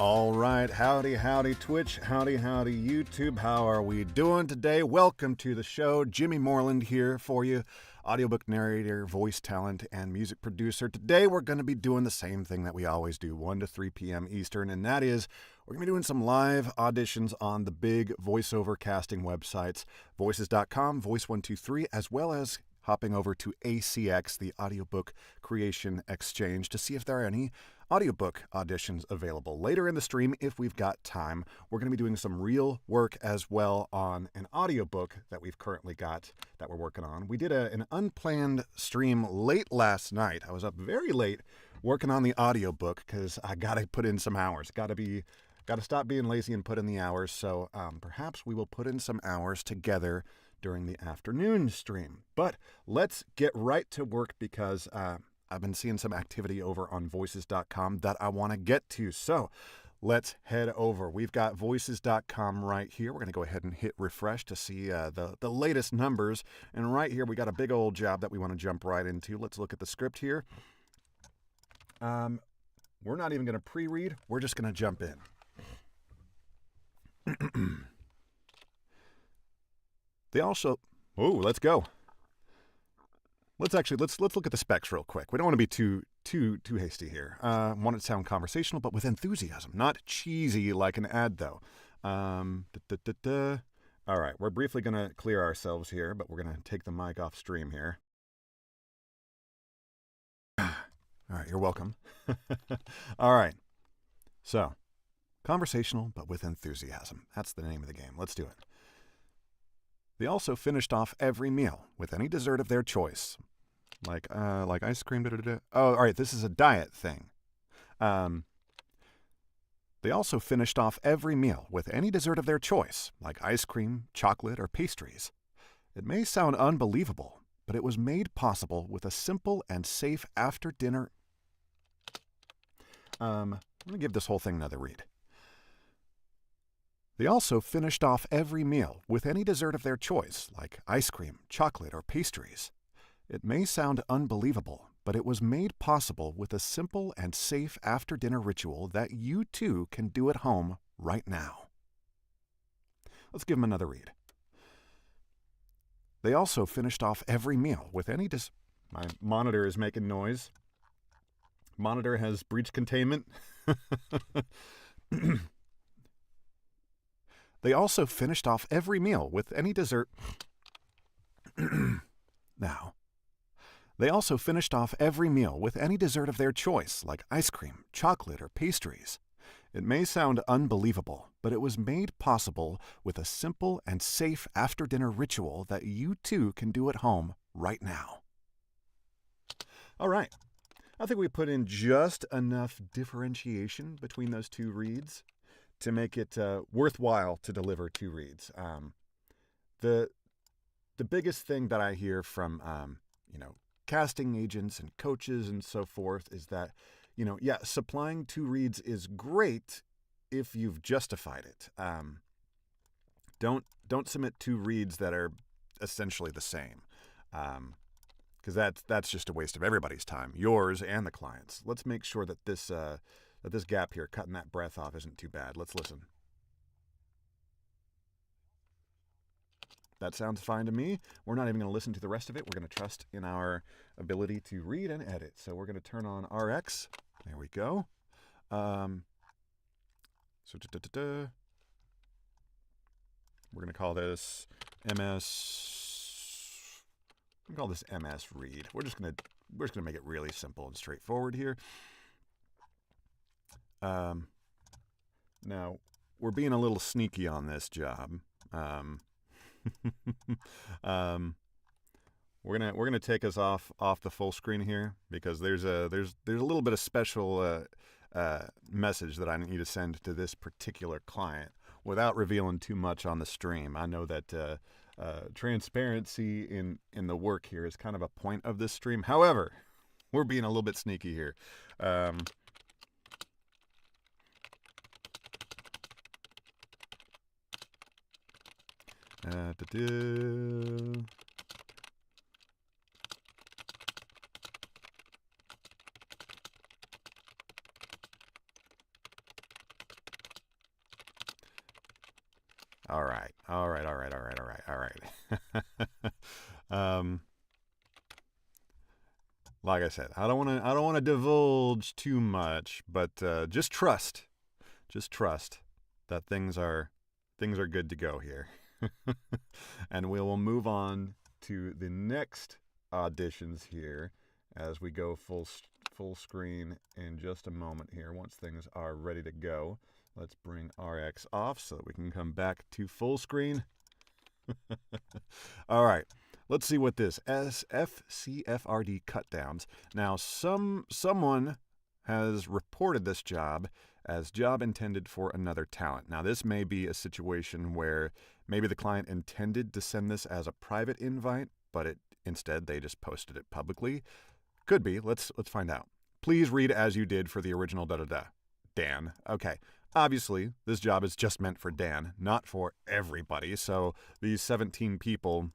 All right, howdy, howdy Twitch, howdy, howdy YouTube. How are we doing today? Welcome to the show. Jimmy Moreland here for you, audiobook narrator, voice talent, and music producer. Today we're going to be doing the same thing that we always do, 1 to 3 p.m. Eastern, and that is we're going to be doing some live auditions on the big voiceover casting websites, voices.com, Voice123, as well as hopping over to ACX, the Audiobook Creation Exchange, to see if there are any audiobook auditions available. Later in the stream, if we've got time, we're going to be doing some real work as well on an audiobook that we've currently got that we're working on. We did an unplanned stream late last night. I was up very late working on the audiobook because I got to put in some hours. Got to stop being lazy and put in the hours. So perhaps we will put in some hours together during the afternoon stream. But let's get right to work because I've been seeing some activity over on voices.com that I want to get to. So let's head over. We've got voices.com right here. We're going to go ahead and hit refresh to see the latest numbers. And right here, we got a big old job that we want to jump right into. Let's look at the script here. We're not even going to pre-read. We're just going to jump in. They also, let's go. Let's look at the specs real quick. We don't want to be too hasty here. Want it to sound conversational, but with enthusiasm, not cheesy like an ad though. All right, we're briefly going to clear ourselves here, but we're going to take the mic off stream here. All right, you're welcome. All right, so conversational, but with enthusiasm. That's the name of the game. Let's do it. They also finished off every meal with any dessert of their choice. Like ice cream. Oh, all right, this is a diet thing. They also finished off every meal with any dessert of their choice, like ice cream, chocolate, or pastries. It may sound unbelievable, but it was made possible with a simple and safe after-dinner... I'm going to give this whole thing another read. They also finished off every meal with any dessert of their choice, like ice cream, chocolate, or pastries. It may sound unbelievable, but it was made possible with a simple and safe after-dinner ritual that you too can do at home right now. Let's give them another read. They also finished off every meal with any My monitor is making noise. Monitor has breach containment. They also finished off every meal with any dessert. Now. They also finished off every meal with any dessert of their choice, like ice cream, chocolate, or pastries. It may sound unbelievable, but it was made possible with a simple and safe after-dinner ritual that you too can do at home right now. All right. I think we put in just enough differentiation between those two reads to make it worthwhile to deliver two reads. The biggest thing that I hear from, casting agents and coaches and so forth is that, supplying two reads is great if you've justified it. Don't submit two reads that are essentially the same, because that's just a waste of everybody's time, yours and the client's. Let's make sure that this gap here, cutting that breath off, isn't too bad. Let's listen. That sounds fine to me. We're not even going to listen to the rest of it. We're going to trust in our ability to read and edit. So we're going to turn on RX. There we go. We're going to call this MS. We can call this MS Read. We're just going to make it really simple and straightforward here. Now we're being a little sneaky on this job. We're gonna take us off the full screen here because there's a little bit of special message that I need to send to this particular client without revealing too much on the stream. I know that transparency in the work here is kind of a point of this stream. However, we're being a little bit sneaky here. All right. All right. All right. All right. All right. All right. um, like I said, I don't want to divulge too much, but just trust that things are good to go here. And we will move on to the next auditions here as we go full screen in just a moment here. Once things are ready to go, let's bring RX off so that we can come back to full screen. All right. Let's see what this SFCFRD cut downs. Now, someone has reported this job as job intended for another talent. Now, this may be a situation where maybe the client intended to send this as a private invite, but instead they just posted it publicly. Could be. Let's find out. Please read as you did for the original Dan. Okay. Obviously, this job is just meant for Dan, not for everybody. So these 17 people,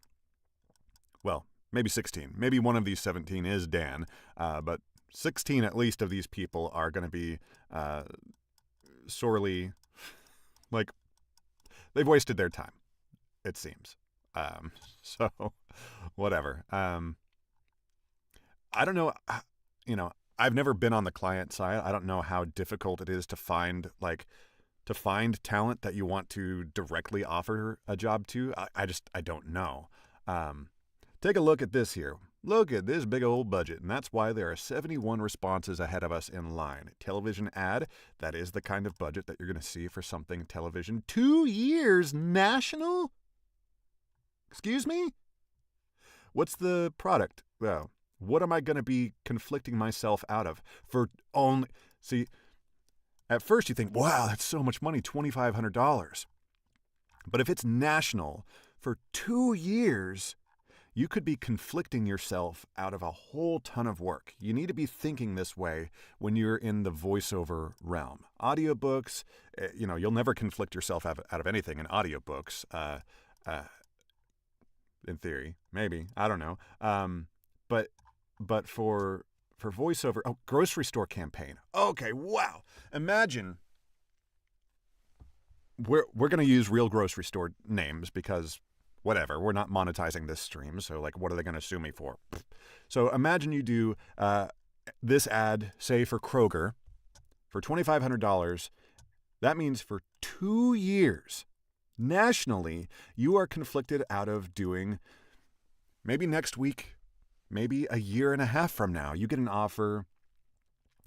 well, maybe 16. Maybe one of these 17 is Dan, but 16 at least of these people are going to be sorely, like, they've wasted their time, it seems. So, whatever. I don't know, I've nenever been on the client side. I don't know how difficult it is to find talent that you want to directly offer a job to. I don't know. Take a look at this here. Look at this big old budget, and that's why there are 71 responses ahead of us in line. Television ad, that is the kind of budget that you're going to see for something television. 2 years national? Excuse me? What's the product? Well, what am I going to be conflicting myself out of for only... See, at first you think, wow, that's so much money, $2,500. But if it's national for 2 years, you could be conflicting yourself out of a whole ton of work. You need to be thinking this way when you're in the voiceover realm. Audiobooks, you'll never conflict yourself out of anything in audiobooks. In theory, maybe, I don't know. But for voiceover, grocery store campaign. Okay, wow. Imagine we're going to use real grocery store names because whatever, we're not monetizing this stream, so like, what are they going to sue me for? So imagine you do this ad, say for Kroger, for $2,500. That means for 2 years, nationally, you are conflicted out of doing maybe next week, maybe a year and a half from now, you get an offer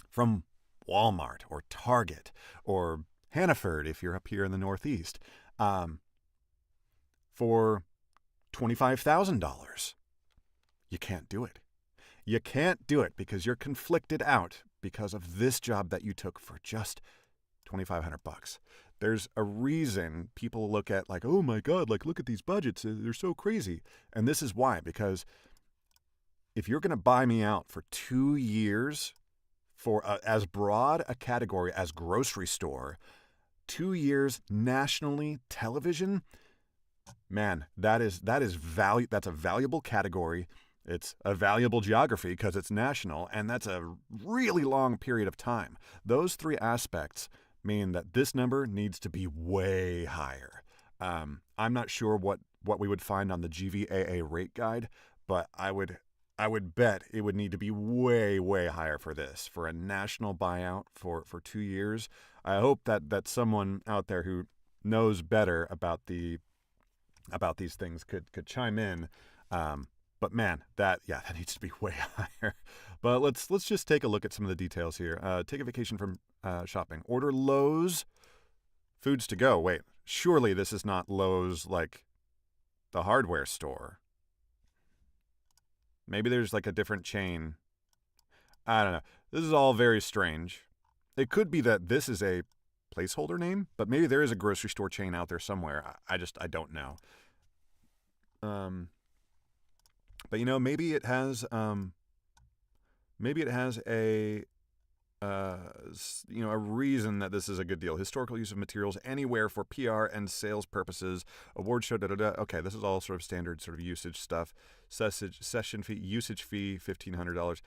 from Walmart or Target or Hannaford if you're up here in the Northeast for $25,000. You can't do it. You can't do it because you're conflicted out because of this job that you took for just $2,500. There's a reason people look at like, oh my God, like look at these budgets. They're so crazy. And this is why, because if you're going to buy me out for 2 years for as broad a category as grocery store, 2 years nationally television, man, that's a valuable category. It's a valuable geography because it's national, and that's a really long period of time. Those three aspects mean that this number needs to be way higher. I'm not sure what we would find on the GVAA rate guide, but I would bet it would need to be way, way higher for this, for a national buyout for 2 years. I hope that someone out there who knows better about these things could chime in. But man, that needs to be way higher. But let's just take a look at some of the details here. Take a vacation from shopping. Order Lowe's foods to go. Wait, surely this is not Lowe's, like the hardware store. Maybe there's like a different chain. I don't know. This is all very strange. It could be that this is a placeholder name, but maybe there is a grocery store chain out there somewhere. I don't know. But maybe it has a reason that this is a good deal. Historical use of materials anywhere for PR and sales purposes. Award show, Okay, this is all sort of standard sort of usage stuff. Session fee, usage fee, $1,500.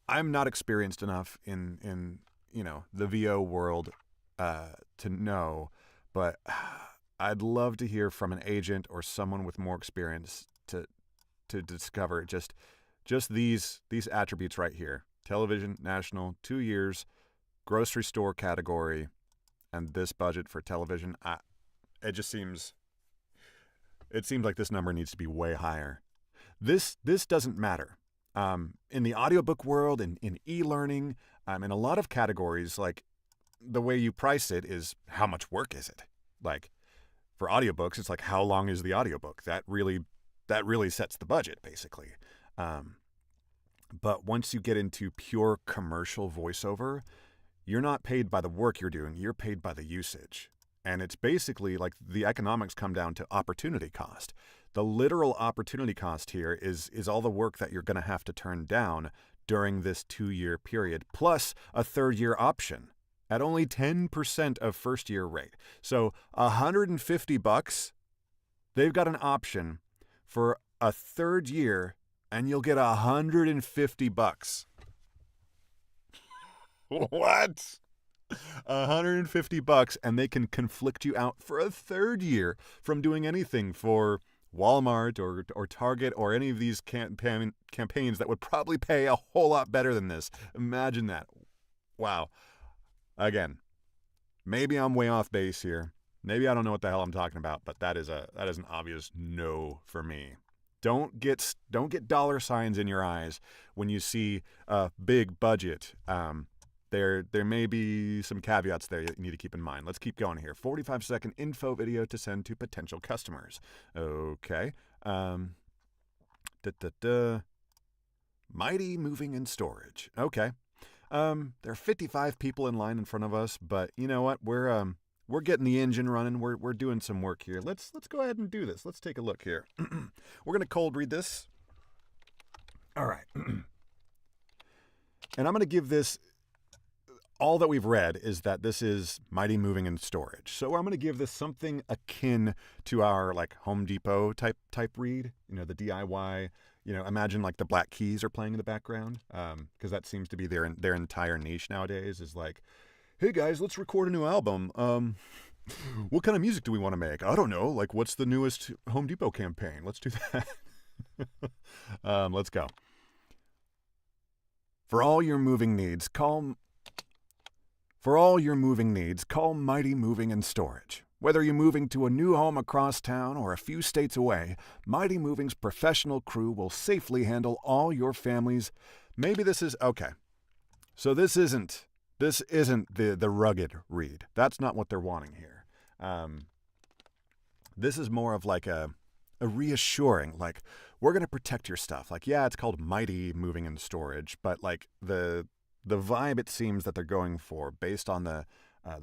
I'm not experienced enough in the VO world to know but I'd love to hear from an agent or someone with more experience to discover just these attributes right here. Television, national, 2 years, grocery store category, and this budget for television. It seems like this number needs to be way higher. This doesn't matter. In the audiobook world, in e-learning, in a lot of categories, like the way you price it is how much work is it? Like for audiobooks, it's like how long is the audiobook? That really sets the budget, basically. But once you get into pure commercial voiceover, you're not paid by the work you're doing, you're paid by the usage. And it's basically like the economics come down to opportunity cost. The literal opportunity cost here is all the work that you're going to have to turn down during this 2-year period, plus a 3rd-year option at only 10% of first-year rate. So $150, they've got an option for a 3rd year, and you'll get $150. What? $150, and they can conflict you out for a 3rd year from doing anything for Walmart or Target or any of these campaigns that would probably pay a whole lot better than this. Imagine that. Wow. Again, maybe I'm way off base here. Maybe I don't know what the hell I'm talking about, but that is an obvious no for me. Don't get dollar signs in your eyes when you see a big budget. There may be some caveats there that you need to keep in mind. Let's keep going here. 45-second info video to send to potential customers. Okay. Mighty moving and storage. Okay. There are 55 people in line in front of us, but you know what? We're getting the engine running. We're doing some work here. Let's go ahead and do this. Let's take a look here. We're gonna cold read this. All right. And I'm gonna give this. All that we've read is that this is mighty moving and storage. So I'm going to give this something akin to our like Home Depot type read, the DIY, imagine like the Black Keys are playing in the background. Because that seems to be their entire niche nowadays is like, hey guys, let's record a new album. What kind of music do we want to make? I don't know. Like what's the newest Home Depot campaign? Let's do that. Let's go. For all your moving needs, call Mighty Moving and Storage. Whether you're moving to a new home across town or a few states away, Mighty Moving's professional crew will safely handle all your family's. Maybe this is okay. So this isn't the rugged read. That's not what they're wanting here. This is more of like a reassuring, like we're going to protect your stuff. Like, yeah, it's called Mighty Moving and Storage, but like the vibe it seems that they're going for based on the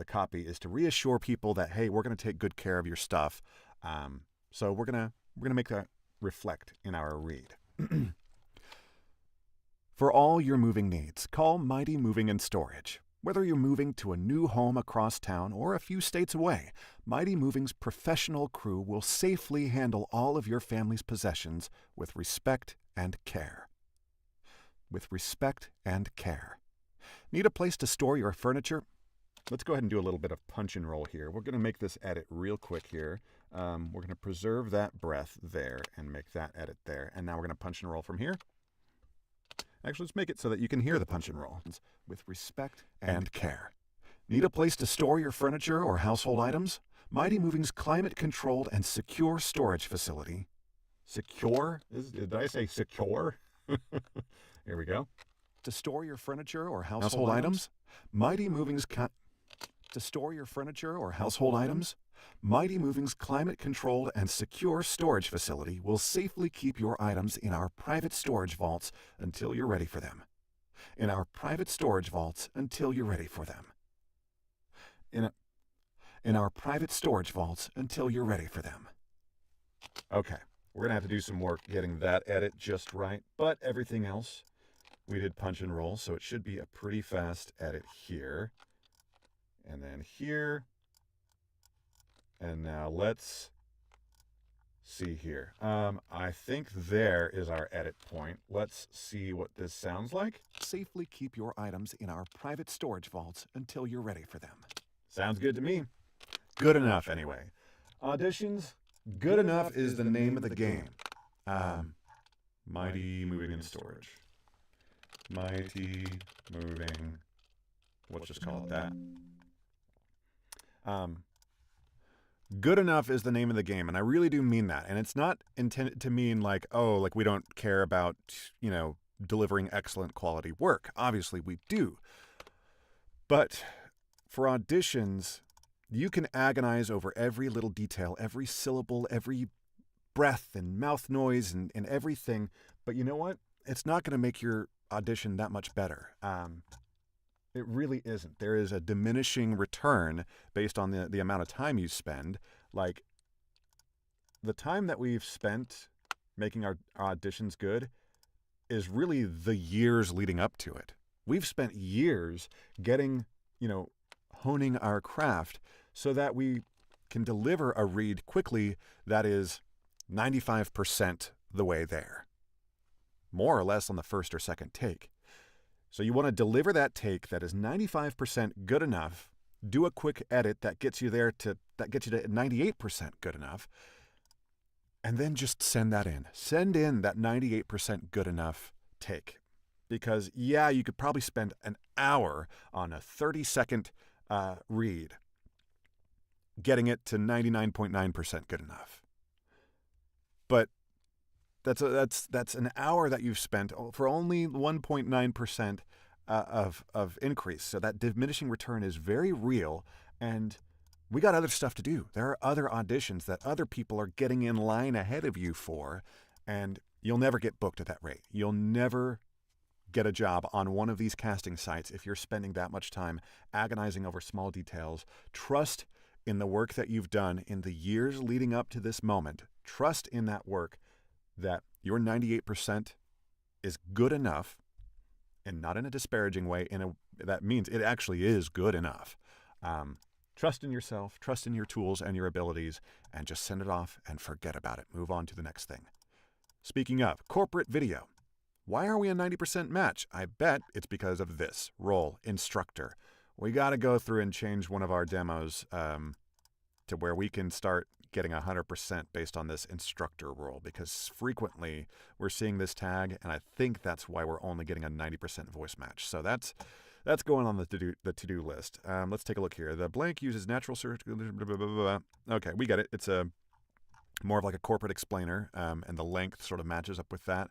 copy is to reassure people that, hey, we're going to take good care of your stuff. So we're going to make that reflect in our read. For all your moving needs, call Mighty Moving and Storage. Whether you're moving to a new home across town or a few states away, Mighty Moving's professional crew will safely handle all of your family's possessions with respect and care. With respect and care. Need a place to store your furniture? Let's go ahead and do a little bit of punch and roll here. We're going to make this edit real quick here. We're going to preserve that breath there and make that edit there. And now we're going to punch and roll from here. Actually, let's make it so that you can hear the punch and roll. With respect and care. Need a place to store your furniture or household items? Mighty Moving's climate-controlled and secure storage facility. Secure? Did I say secure? Here we go. To store your furniture or household items? Mighty Moving's Mighty Moving's climate-controlled and secure storage facility will safely keep your items in our private storage vaults until you're ready for them. In our private storage vaults until you're ready for them. In our private storage vaults until you're ready for them. Okay, we're going to have to do some work getting that edit just right, but everything else we did punch and roll, so it should be a pretty fast edit here. And then here. And now let's see here. I think there is our edit point. Let's see what this sounds like. Safely keep your items in our private storage vaults until you're ready for them. Sounds good to me. good enough anyway. Auditions, good enough is the name of the game. Mighty moving in storage. Mighty moving, let's just call it that. Good enough is the name of the game, and I really do mean that. And it's not intended to mean like, oh, like we don't care about, delivering excellent quality work. Obviously, we do. But for auditions, you can agonize over every little detail, every syllable, every breath and mouth noise and everything. But you know what? It's not going to make your audition that much better. It really isn't. There is a diminishing return based on the amount of time you spend. Like, the time that we've spent making our auditions good is really the years leading up to it. We've spent years getting, honing our craft so that we can deliver a read quickly that is 95% the way there, more or less on the first or second take. So you want to deliver that take that is 95% good enough, do a quick edit that gets you to 98% good enough, and then just send that in. Send in that 98% good enough take. Because, yeah, you could probably spend an hour on a 30-second read getting it to 99.9% good enough. But that's an hour that you've spent for only 1.9% of increase. So that diminishing return is very real, and we got other stuff to do. There are other auditions that other people are getting in line ahead of you for, and you'll never get booked at that rate. You'll never get a job on one of these casting sites if you're spending that much time agonizing over small details. Trust in the work that you've done in the years leading up to this moment. Trust in that work, that your 98% is good enough, and not in a disparaging way. That means it actually is good enough. Trust in yourself, trust in your tools and your abilities, and just send it off and forget about it. Move on to the next thing. Speaking of corporate video, why are we a 90% match? I bet it's because of this role, instructor. We got to go through and change one of our demos to where we can start getting 100% based on this instructor role, because frequently we're seeing this tag, and I think that's why we're only getting a 90% voice match. So that's going on the to-do list. Let's take a look here. The blank uses natural search. Okay, we get it. It's a more of like a corporate explainer, and the length sort of matches up with that.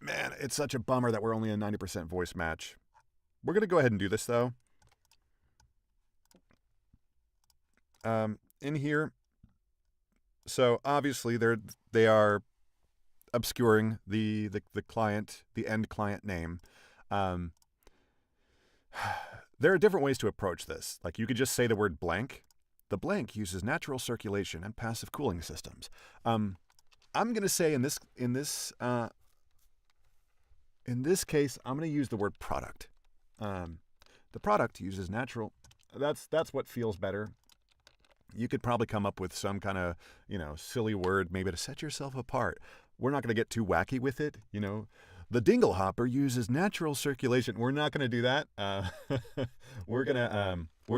Man, it's such a bummer that we're only a 90% voice match. We're going to go ahead and do this, though. In here, so obviously they are obscuring the client, the end client name. There are different ways to approach this. Like, you could just say the word blank. The blank uses natural circulation and passive cooling systems. I'm going to say in this case, I'm going to use the word product. The product uses natural. That's what feels better. You could probably come up with some kind of, silly word maybe to set yourself apart. We're not going to get too wacky with it. The dingle hopper uses natural circulation. We're not going to do that. We're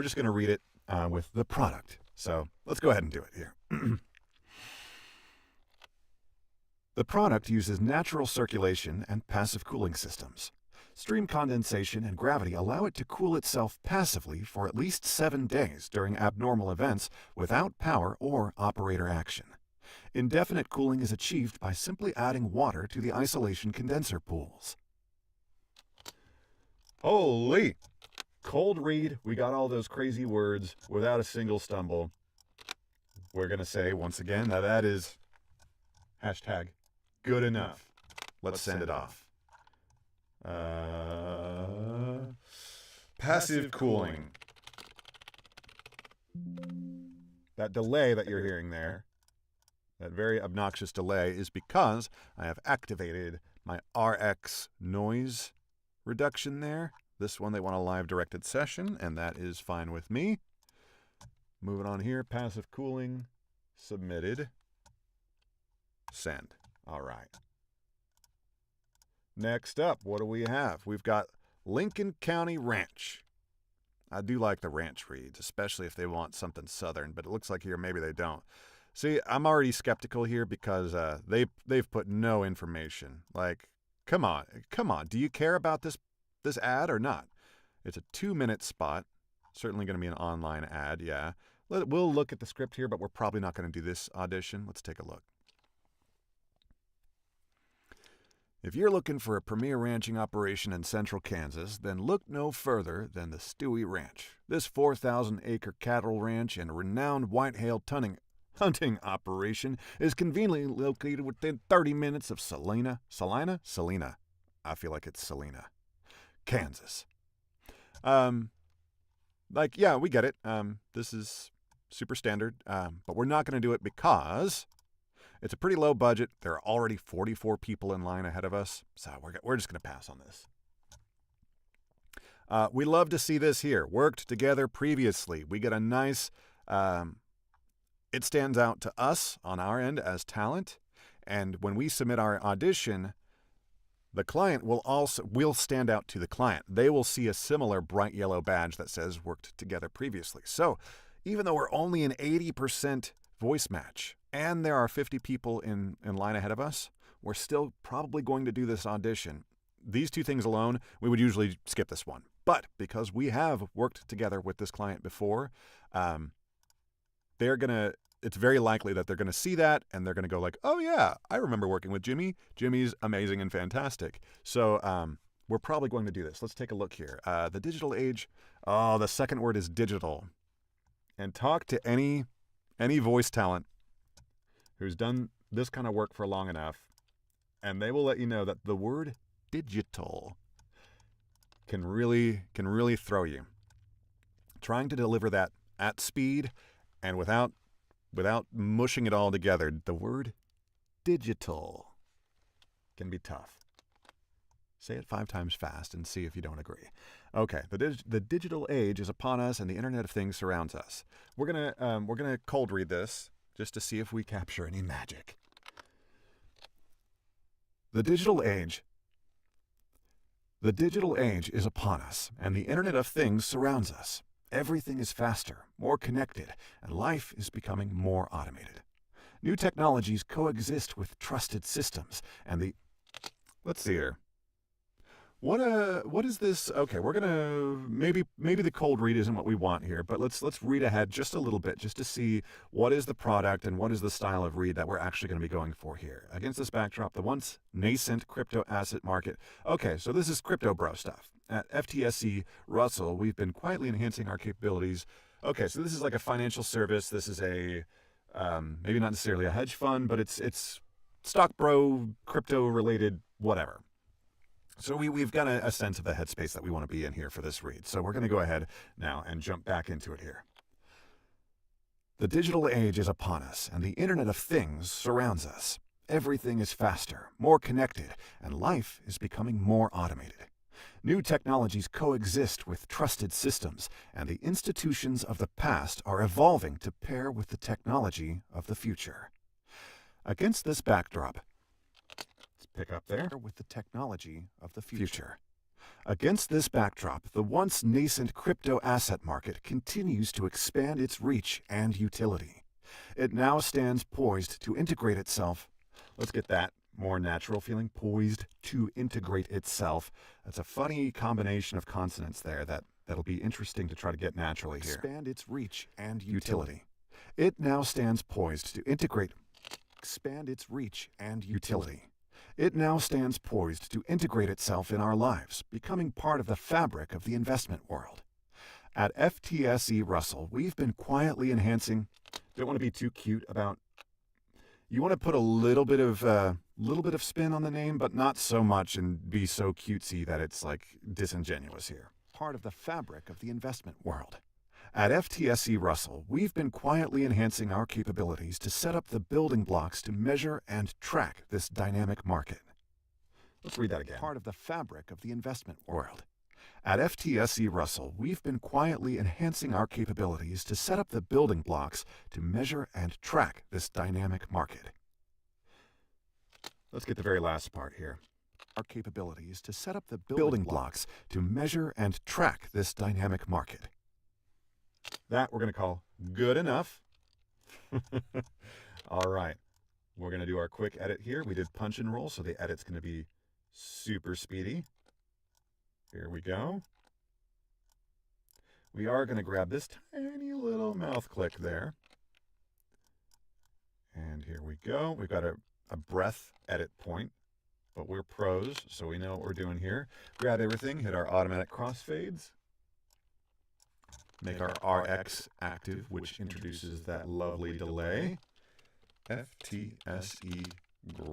just going to read it with the product. So let's go ahead and do it here. The product uses natural circulation and passive cooling systems. Stream condensation and gravity allow it to cool itself passively for at least 7 days during abnormal events without power or operator action. Indefinite cooling is achieved by simply adding water to the isolation condenser pools. Holy! Cold read. We got all those crazy words without a single stumble. We're going to say, once again, that is hashtag good enough. Let's send it off. Passive cooling. That delay that you're hearing there, that very obnoxious delay, is because I have activated my RX noise reduction there. This one, they want a live directed session, and that is fine with me. Moving on here, passive cooling, submitted, send. All right. Next up, what do we have? We've got Lincoln County Ranch. I do like the ranch reads, especially if they want something southern, but it looks like here maybe they don't. See, I'm already skeptical here because they've put no information. Like, come on. Do you care about this ad or not? It's a 2-minute spot. Certainly going to be an online ad, yeah. We'll look at the script here, but we're probably not going to do this audition. Let's take a look. If you're looking for a premier ranching operation in central Kansas, then look no further than the Stewie Ranch. This 4,000-acre cattle ranch and renowned whitetail hunting operation is conveniently located within 30 minutes of Salina. I feel like it's Salina, Kansas. Yeah, we get it. This is super standard, but we're not going to do it because it's a pretty low budget. There are already 44 people in line ahead of us, so we're just going to pass on this. We love to see this here. Worked together previously. We get a nice... it stands out to us on our end as talent, and when we submit our audition, the client will stand out to the client. They will see a similar bright yellow badge that says worked together previously. So even though we're only an 80% voice match and there are 50 people in line ahead of us, we're still probably going to do this audition. These two things alone, we would usually skip this one. But because we have worked together with this client before, it's very likely that they're going to see that and they're going to go like, oh yeah, I remember working with Jimmy. Jimmy's amazing and fantastic. So we're probably going to do this. Let's take a look here. The digital age. Oh, the second word is digital. And talk to any voice talent who's done this kind of work for long enough, and they will let you know that the word digital can really throw you. Trying to deliver that at speed and without mushing it all together, the word digital can be tough. Say it 5 times fast and see if you don't agree. Okay, the digital age is upon us and the Internet of Things surrounds us. We're gonna cold read this just to see if we capture any magic. The digital age is upon us and the Internet of Things surrounds us. Everything is faster, more connected, and life is becoming more automated. New technologies coexist with trusted systems, and let's see here. What is this? Okay, we're gonna maybe the cold read isn't what we want here, but let's read ahead just a little bit just to see what is the product and what is the style of read that we're actually going to be going for here. Against this backdrop, the once nascent crypto asset market. Okay, so this is crypto bro stuff. At FTSE Russell, we've been quietly enhancing our capabilities. Okay, so this is like a financial service. This is a maybe not necessarily a hedge fund, but it's stock bro, crypto related, whatever. So we've got a sense of the headspace that we want to be in here for this read. So we're going to go ahead now and jump back into it here. The digital age is upon us, and the Internet of Things surrounds us. Everything is faster, more connected, and life is becoming more automated. New technologies coexist with trusted systems, and the institutions of the past are evolving to pair with the technology of the future. Against this backdrop, pick up there with the technology of the future. Against this backdrop, the once nascent crypto asset market continues to expand its reach and utility. It now stands poised to integrate itself. Let's get that more natural feeling, poised to integrate itself. That's a funny combination of consonants there that'll be interesting to try to get naturally here. Expand its reach and utility. It now stands poised to expand its reach and utility. It now stands poised to integrate itself in our lives, becoming part of the fabric of the investment world. At FTSE Russell, we've been quietly enhancing. Don't want to be too cute about. You want to put a little bit of spin on the name, but not so much and be so cutesy that it's like disingenuous here. Part of the fabric of the investment world. At FTSE Russell, we've been quietly enhancing our capabilities to set up the building blocks to measure and track this dynamic market. Let's read that again. Part of the fabric of the investment world. At FTSE Russell, we've been quietly enhancing our capabilities to set up the building blocks to measure and track this dynamic market. Let's get the very last part here. Our capabilities to set up the building blocks to measure and track this dynamic market. That we're going to call good enough. All right. We're going to do our quick edit here. We did punch and roll, so the edit's going to be super speedy. Here we go. We are going to grab this tiny little mouth click there. And here we go. We've got a breath edit point, but we're pros, so we know what we're doing here. Grab everything, hit our automatic crossfades. Make our RX active, which introduces that lovely delay. FTSE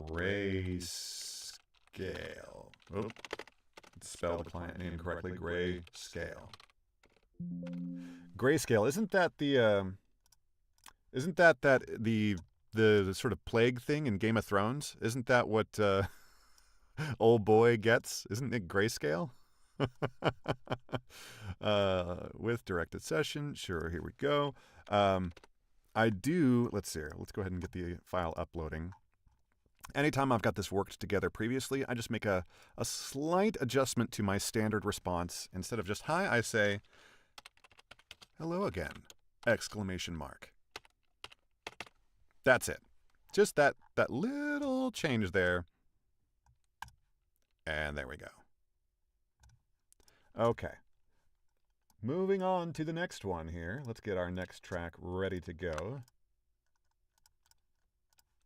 grayscale. Oh, spell the client name correctly. Grayscale. Grayscale. Isn't that the sort of plague thing in Game of Thrones? Isn't that what old boy gets? Isn't it grayscale? With directed session. Sure, here we go. Let's see here. Let's go ahead and get the file uploading. Anytime I've got this worked together previously, I just make a slight adjustment to my standard response. Instead of just hi, I say, hello again, exclamation mark. That's it. Just that little change there. And there we go. Okay. Moving on to the next one here. Let's get our next track ready to go.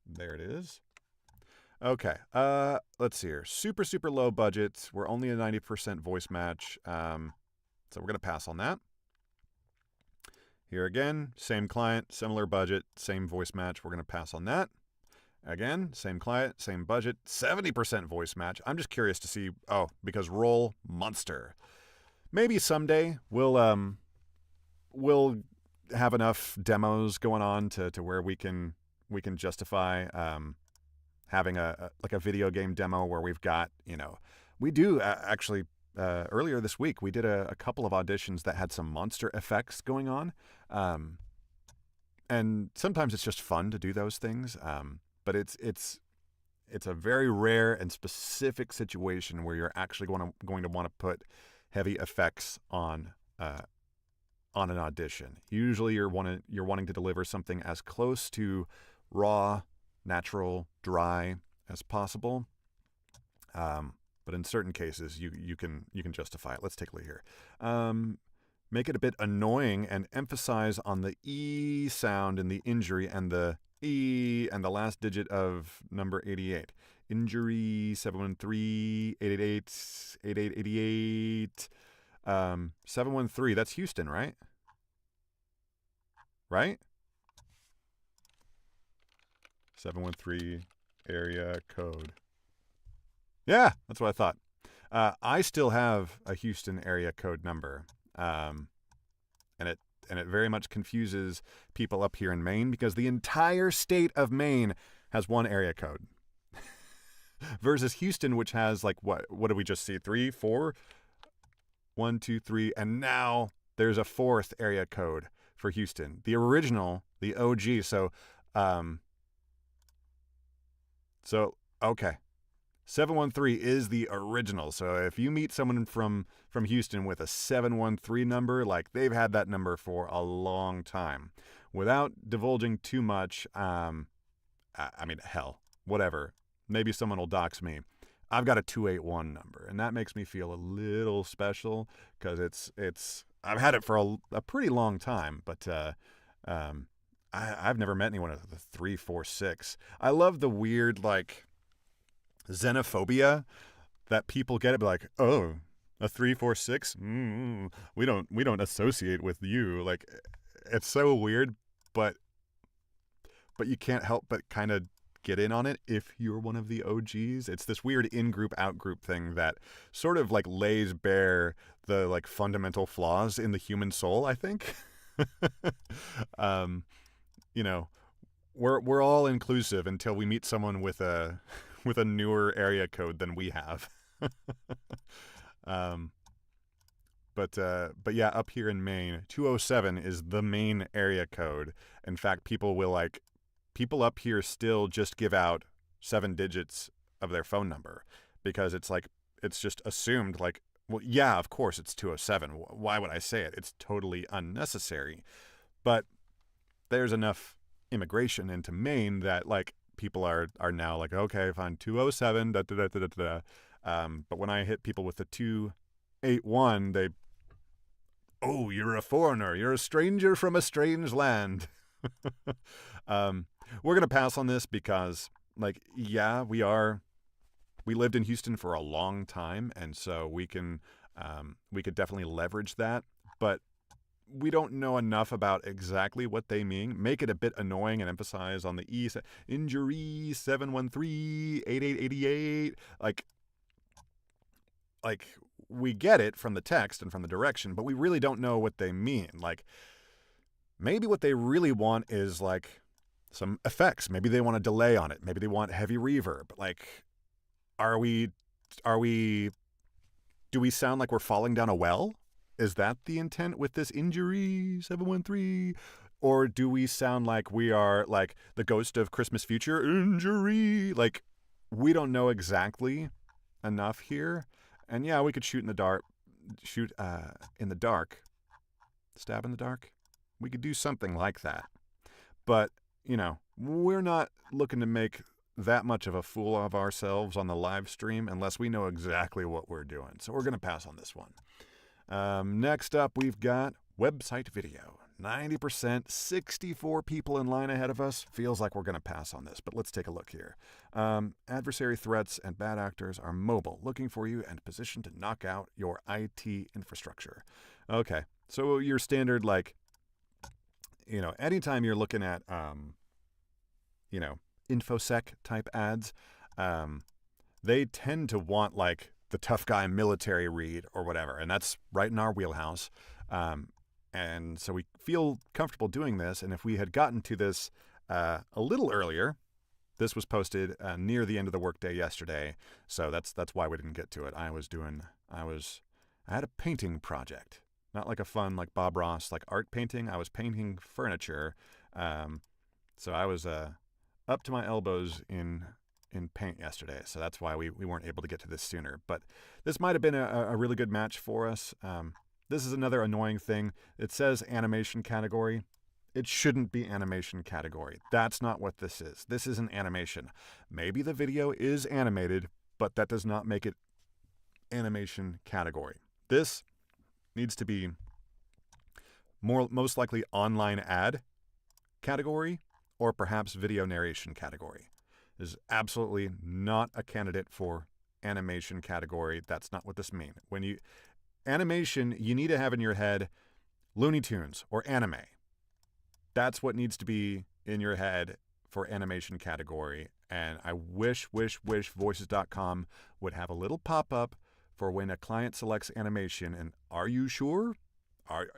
There it is. Okay. Let's see here. Super, super low budget. We're only a 90% voice match. So we're going to pass on that. Here again, same client, similar budget, same voice match. We're going to pass on that. Again, same client, same budget, 70% voice match. I'm just curious to see, because roll monster. Maybe someday we'll have enough demos going on to where we can justify having a video game demo where we've got, we do actually earlier this week we did a couple of auditions that had some monster effects going on, and sometimes it's just fun to do those things, but it's a very rare and specific situation where you're actually going to want to put heavy effects on an audition. Usually you're wanting to deliver something as close to raw, natural, dry as possible. But in certain cases you can justify it. Let's take a look here. Make it a bit annoying and emphasize on the E sound in the injury and the E and the last digit of number 88. Injury 713 888 8888. 713. That's Houston, right? Right? 713 area code. Yeah, that's what I thought. I still have a Houston area code number, and it very much confuses people up here in Maine because the entire state of Maine has one area code, versus Houston, which has what did we just see? 3, 4, 1, 2, 3, and now there's a fourth area code for Houston, the original, the OG. So okay. 713 is the original. So if you meet someone from Houston with a 713 number, they've had that number for a long time. Without divulging too much, hell, whatever. Maybe someone will dox me. I've got a 281 number, and that makes me feel a little special because I've had it for a pretty long time, but I've never met anyone with a 346. I love the weird xenophobia that people get. It be like, oh, a 346. We don't associate with you. It's so weird, but you can't help but kind of get in on it if you're one of the OGs. It's this weird in-group out-group thing that sort of lays bare the fundamental flaws in the human soul, I think. We're all inclusive until we meet someone with a newer area code than we have. But yeah, up here in Maine, 207 is the main area code. In fact, people up here still just give out 7 digits of their phone number because it's just assumed Well, yeah, of course it's 207. Why would I say it? It's totally unnecessary. But there's enough immigration into Maine that like people are now like, okay, fine, 207, da da da da da da. But when I hit people with the 281, they, oh, you're a foreigner, you're a stranger from a strange land. um, we're gonna pass on this because, like, yeah, we lived in Houston for a long time, and so we could definitely leverage that, but we don't know enough about exactly what they mean. Make it a bit annoying and emphasize on the E. Injury 713-8888. Like we get it from the text and from the direction, but we really don't know what they mean. Like maybe what they really want is like some effects. Maybe they want a delay on it. Maybe they want heavy reverb. Like are we do we sound like we're falling down a well? Is that the intent with this injury 713? Or do we sound like we are like the ghost of Christmas future? Injury. Like we don't know exactly enough here. And yeah, we could shoot in the dark, stab in the dark. We could do something like that. But, we're not looking to make that much of a fool of ourselves on the live stream unless we know exactly what we're doing. So we're going to pass on this one. Next up, we've got website video. 90%, 64 people in line ahead of us. Feels like we're going to pass on this, but let's take a look here. Adversary threats and bad actors are mobile, looking for you and positioned to knock out your IT infrastructure. Okay, so your standard, like, anytime you're looking at, InfoSec type ads, they tend to want, like, the tough guy military read or whatever, and that's right in our wheelhouse. And so we feel comfortable doing this, and if we had gotten to this a little earlier, this was posted near the end of the workday yesterday, so that's why we didn't get to it. I had a painting project, not like a fun like Bob Ross like art painting. I was painting furniture, so I was up to my elbows in paint yesterday, so that's why we weren't able to get to this sooner. But this might have been a really good match for us. This is another annoying thing. It says animation category. It shouldn't be animation category. That's not what this is. This isn't animation. Maybe the video is animated, but that does not make it animation category. This needs to be most likely online ad category or perhaps video narration category. This is absolutely not a candidate for animation category. That's not what this means. Animation, you need to have in your head Looney Tunes or anime. That's what needs to be in your head for animation category. And I wish voices.com would have a little pop-up for when a client selects animation. And are you sure?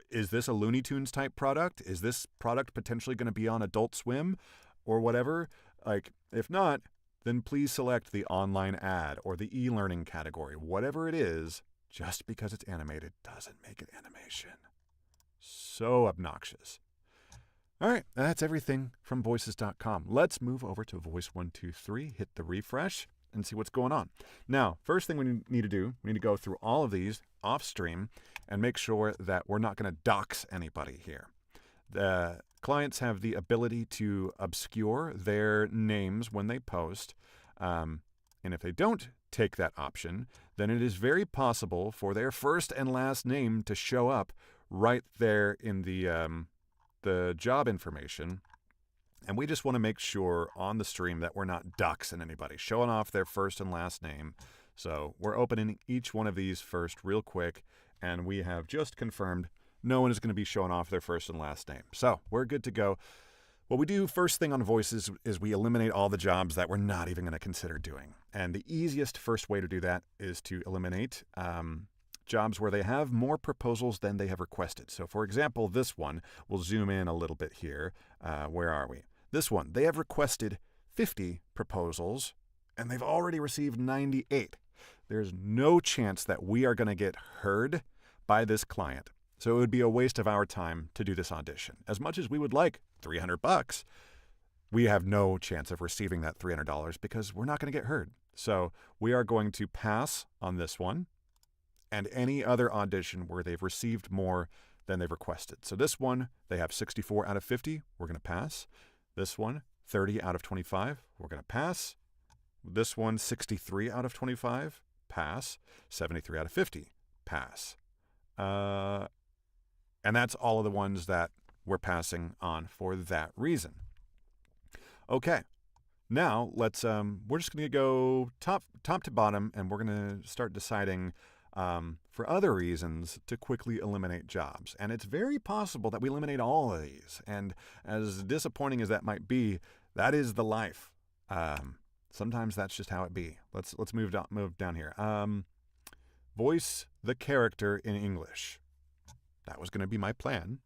Is this a Looney Tunes type product? Is this product potentially going to be on Adult Swim or whatever? Like, if not, then please select the online ad or the e-learning category. Whatever it is, just because it's animated doesn't make it animation. So obnoxious. All right, that's everything from voices.com. Let's move over to Voice123, hit the refresh, and see what's going on. Now, first thing we need to do, we need to go through all of these off stream and make sure that we're not going to dox anybody here. The clients have the ability to obscure their names when they post, and if they don't take that option, then it is very possible for their first and last name to show up right there in the job information. And we just want to make sure on the stream that we're not doxing anybody, showing off their first and last name. So we're opening each one of these first real quick, and we have just confirmed no one is going to be showing off their first and last name. So we're good to go. What we do first thing on Voices is we eliminate all the jobs that we're not even going to consider doing. And the easiest first way to do that is to eliminate jobs where they have more proposals than they have requested. So for example, this one, we'll zoom in a little bit here. Where are we? This one, they have requested 50 proposals and they've already received 98. There's no chance that we are going to get heard by this client. So it would be a waste of our time to do this audition. As much as we would like $300, we have no chance of receiving that $300 because we're not going to get heard. So we are going to pass on this one. and any other audition where they've received more than they've requested. So this one, they have 64 out of 50. We're going to pass. This one, 30 out of 25. We're going to pass. This one, 63 out of 25. Pass. 73 out of 50. Pass. And that's all of the ones that we're passing on for that reason. Okay. Now let's we're just going to go top to bottom, and we're going to start deciding for other reasons to quickly eliminate jobs. And it's very possible that we eliminate all of these. And as disappointing as that might be, that is the life. Sometimes that's just how it be. Let's move down here. Voice the character in English. That was going to be my plan.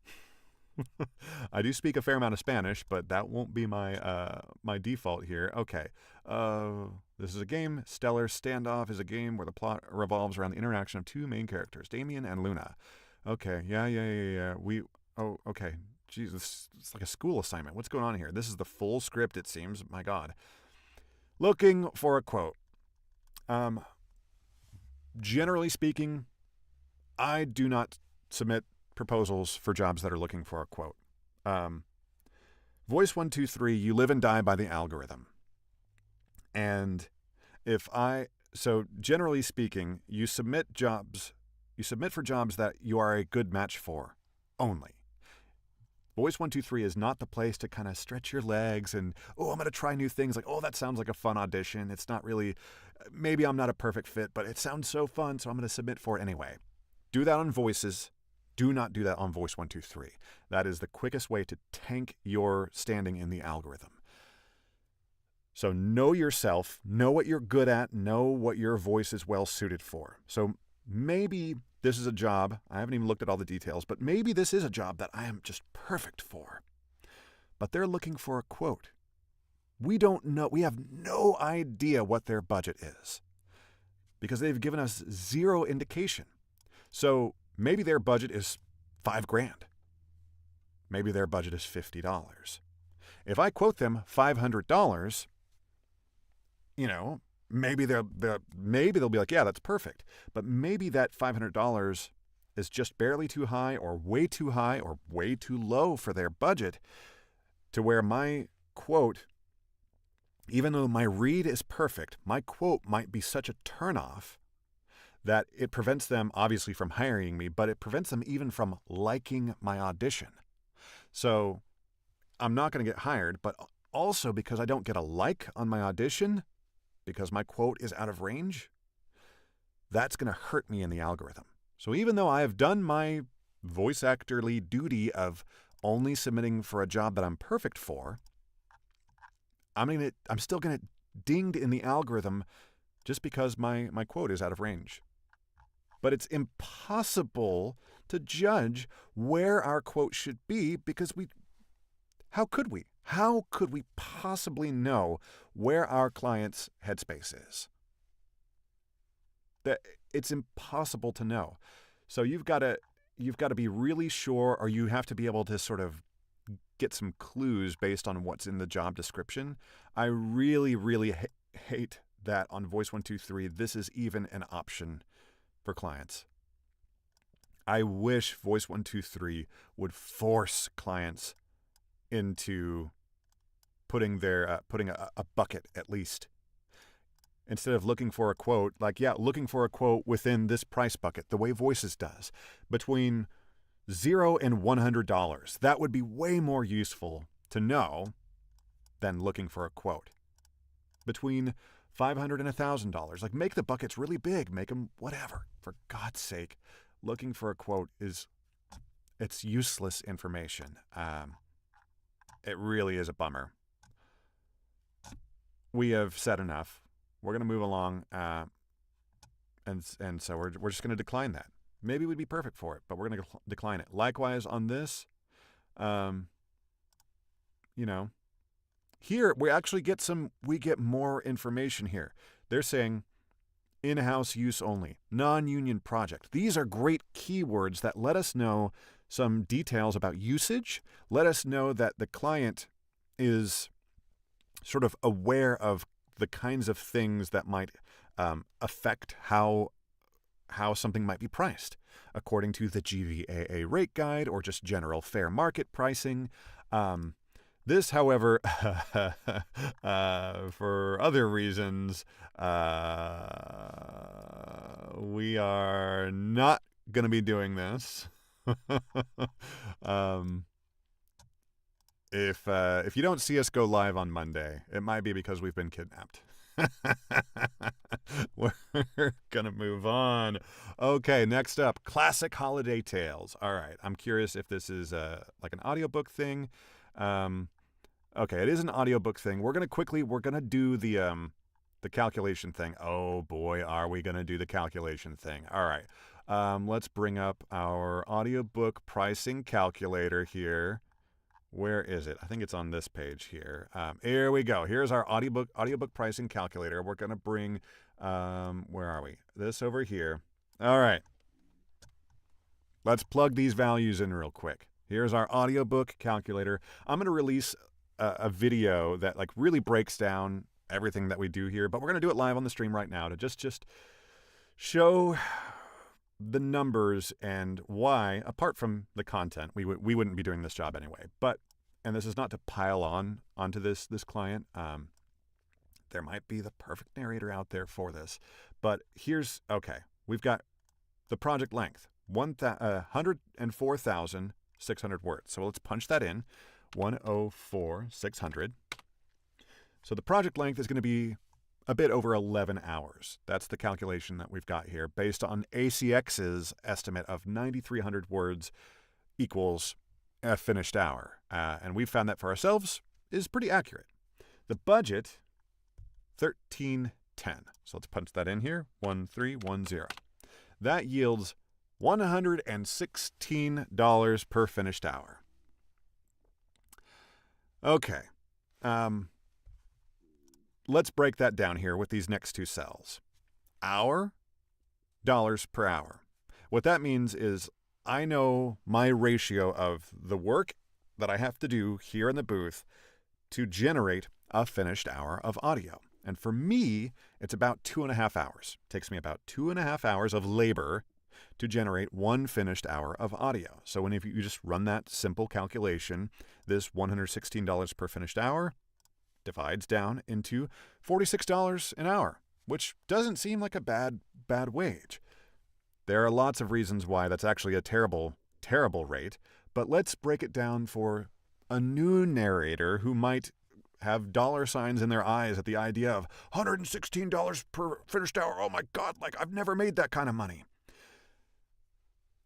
I do speak a fair amount of Spanish, but that won't be my my default here. Okay. This is a game. Stellar Standoff is a game where the plot revolves around the interaction of two main characters, Damien and Luna. Okay. Yeah. Okay. Jesus, it's like a school assignment. What's going on here? This is the full script, it seems. My God. Looking for a quote. Generally speaking, I do not submit proposals for jobs that are looking for a quote. Voice123, you live and die by the algorithm. And so generally speaking, you submit for jobs that you are a good match for only. Voice123 is not the place to kind of stretch your legs and, I'm going to try new things. Like, that sounds like a fun audition. It's not really, maybe I'm not a perfect fit, but it sounds so fun, so I'm going to submit for it anyway. Do that on Voices. Do not do that on Voice123. That is the quickest way to tank your standing in the algorithm. So know yourself, know what you're good at, know what your voice is well suited for. So maybe this is a job, I haven't even looked at all the details, but maybe this is a job that I am just perfect for. But they're looking for a quote. We don't know, we have no idea what their budget is because they've given us zero indication. So maybe their budget is $5,000. Maybe their budget is $50. If I quote them $500, maybe they'll be like, yeah, that's perfect. But maybe that $500 is just barely too high or way too low for their budget, to where my quote, even though my read is perfect, my quote might be such a turnoff that it prevents them obviously from hiring me, but it prevents them even from liking my audition. So I'm not going to get hired, but also because I don't get a like on my audition, because my quote is out of range, that's going to hurt me in the algorithm. So even though I have done my voice actorly duty of only submitting for a job that I'm perfect for, I'm still going to get dinged in the algorithm just because my quote is out of range. But it's impossible to judge where our quote should be because how could we? How could we possibly know where our client's headspace is? It's impossible to know. So you've got to be really sure, or you have to be able to sort of get some clues based on what's in the job description. I really, really hate that on Voice123 this is even an option for clients. I wish Voice123 would force clients into putting a bucket at least. Instead of looking for a quote, looking for a quote within this price bucket, the way Voices does, between $0 and $100. That would be way more useful to know than looking for a quote. Between $500 and $1,000. Make the buckets really big, make them whatever. For God's sake, looking for a quote it's useless information. It really is a bummer. We have said enough. We're going to move along, and so we're just going to decline that. Maybe we'd be perfect for it, but we're going to decline it. Likewise on this, here we actually get more information here. They're saying in-house use only, non-union project. These are great keywords that let us know some details about usage, let us know that the client is sort of aware of the kinds of things that might affect how how something might be priced according to the GVAA rate guide or just general fair market pricing. This, however, for other reasons, we are not going to be doing this. If you don't see us go live on Monday, it might be because we've been kidnapped. We're gonna move on. Okay, next up, classic holiday tales. All right, I'm curious if this is like an audiobook thing. Okay, it is an audiobook thing. We're gonna do the calculation thing. Oh boy, are we gonna do the calculation thing? All right, let's bring up our audiobook pricing calculator here. Where is it? I think it's on this page here. Here we go. Here's our audiobook pricing calculator. We're going to bring, where are we? This over here. All right. Let's plug these values in real quick. Here's our audiobook calculator. I'm going to release a video that like really breaks down everything that we do here, but we're going to do it live on the stream right now to just show the numbers and why, apart from the content, we wouldn't be doing this job anyway. But, and this is not to pile onto this client. There might be the perfect narrator out there for this, but here's, okay, we've got the project length, 104,600 words. So let's punch that in, 104,600. So the project length is going to be a bit over 11 hours. That's the calculation that we've got here based on ACX's estimate of 9,300 words equals a finished hour. And we've found that for ourselves is pretty accurate. The budget, $13.10. So let's punch that in here, 1310. That yields $116 per finished hour. Okay. Let's break that down here with these next two cells. Hour, dollars per hour. What that means is I know my ratio of the work that I have to do here in the booth to generate a finished hour of audio. And for me, it's about 2.5 hours. It takes me about 2.5 hours of labor to generate one finished hour of audio. So if you just run that simple calculation, this $116 per finished hour divides down into $46 an hour, which doesn't seem like a bad wage. There are lots of reasons why that's actually a terrible rate, but let's break it down for a new narrator who might have dollar signs in their eyes at the idea of $116 per finished hour. Oh my God, like I've never made that kind of money.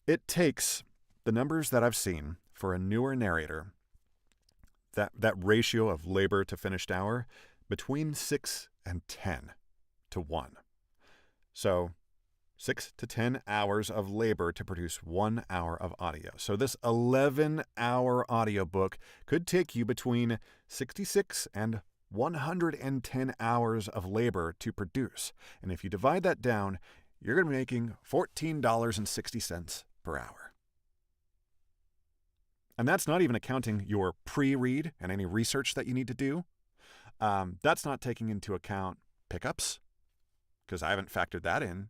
It takes the numbers that I've seen for a newer narrator, that ratio of labor to finished hour, between 6 and 10 to 1. So 6 to 10 hours of labor to produce 1 hour of audio. So this 11-hour audiobook could take you between 66 and 110 hours of labor to produce. And if you divide that down, you're going to be making $14.60 per hour. And that's not even accounting your pre-read and any research that you need to do. That's not taking into account pickups, because I haven't factored that in.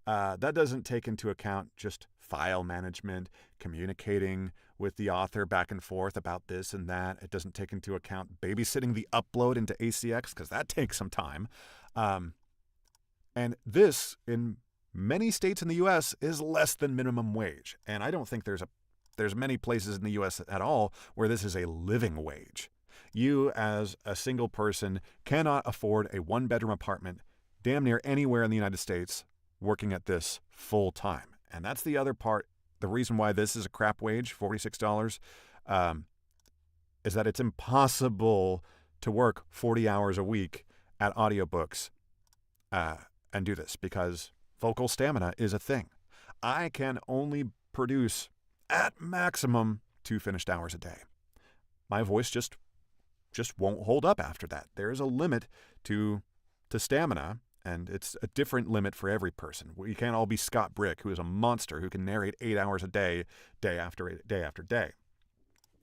That doesn't take into account just file management, communicating with the author back and forth about this and that. It doesn't take into account babysitting the upload into ACX, because that takes some time. And this, in many states in the U.S., is less than minimum wage. And I don't think there's many places in the U.S. at all where this is a living wage. You, as a single person, cannot afford a one-bedroom apartment damn near anywhere in the United States working at this full time. And that's the other part. The reason why this is a crap wage, $46, is that it's impossible to work 40 hours a week at audiobooks and do this, because vocal stamina is a thing. I can only produce at maximum 2 finished hours a day. My voice just won't hold up after that. There is a limit to stamina, and it's a different limit for every person. We can't all be Scott Brick, who is a monster who can narrate 8 hours a day, day after day.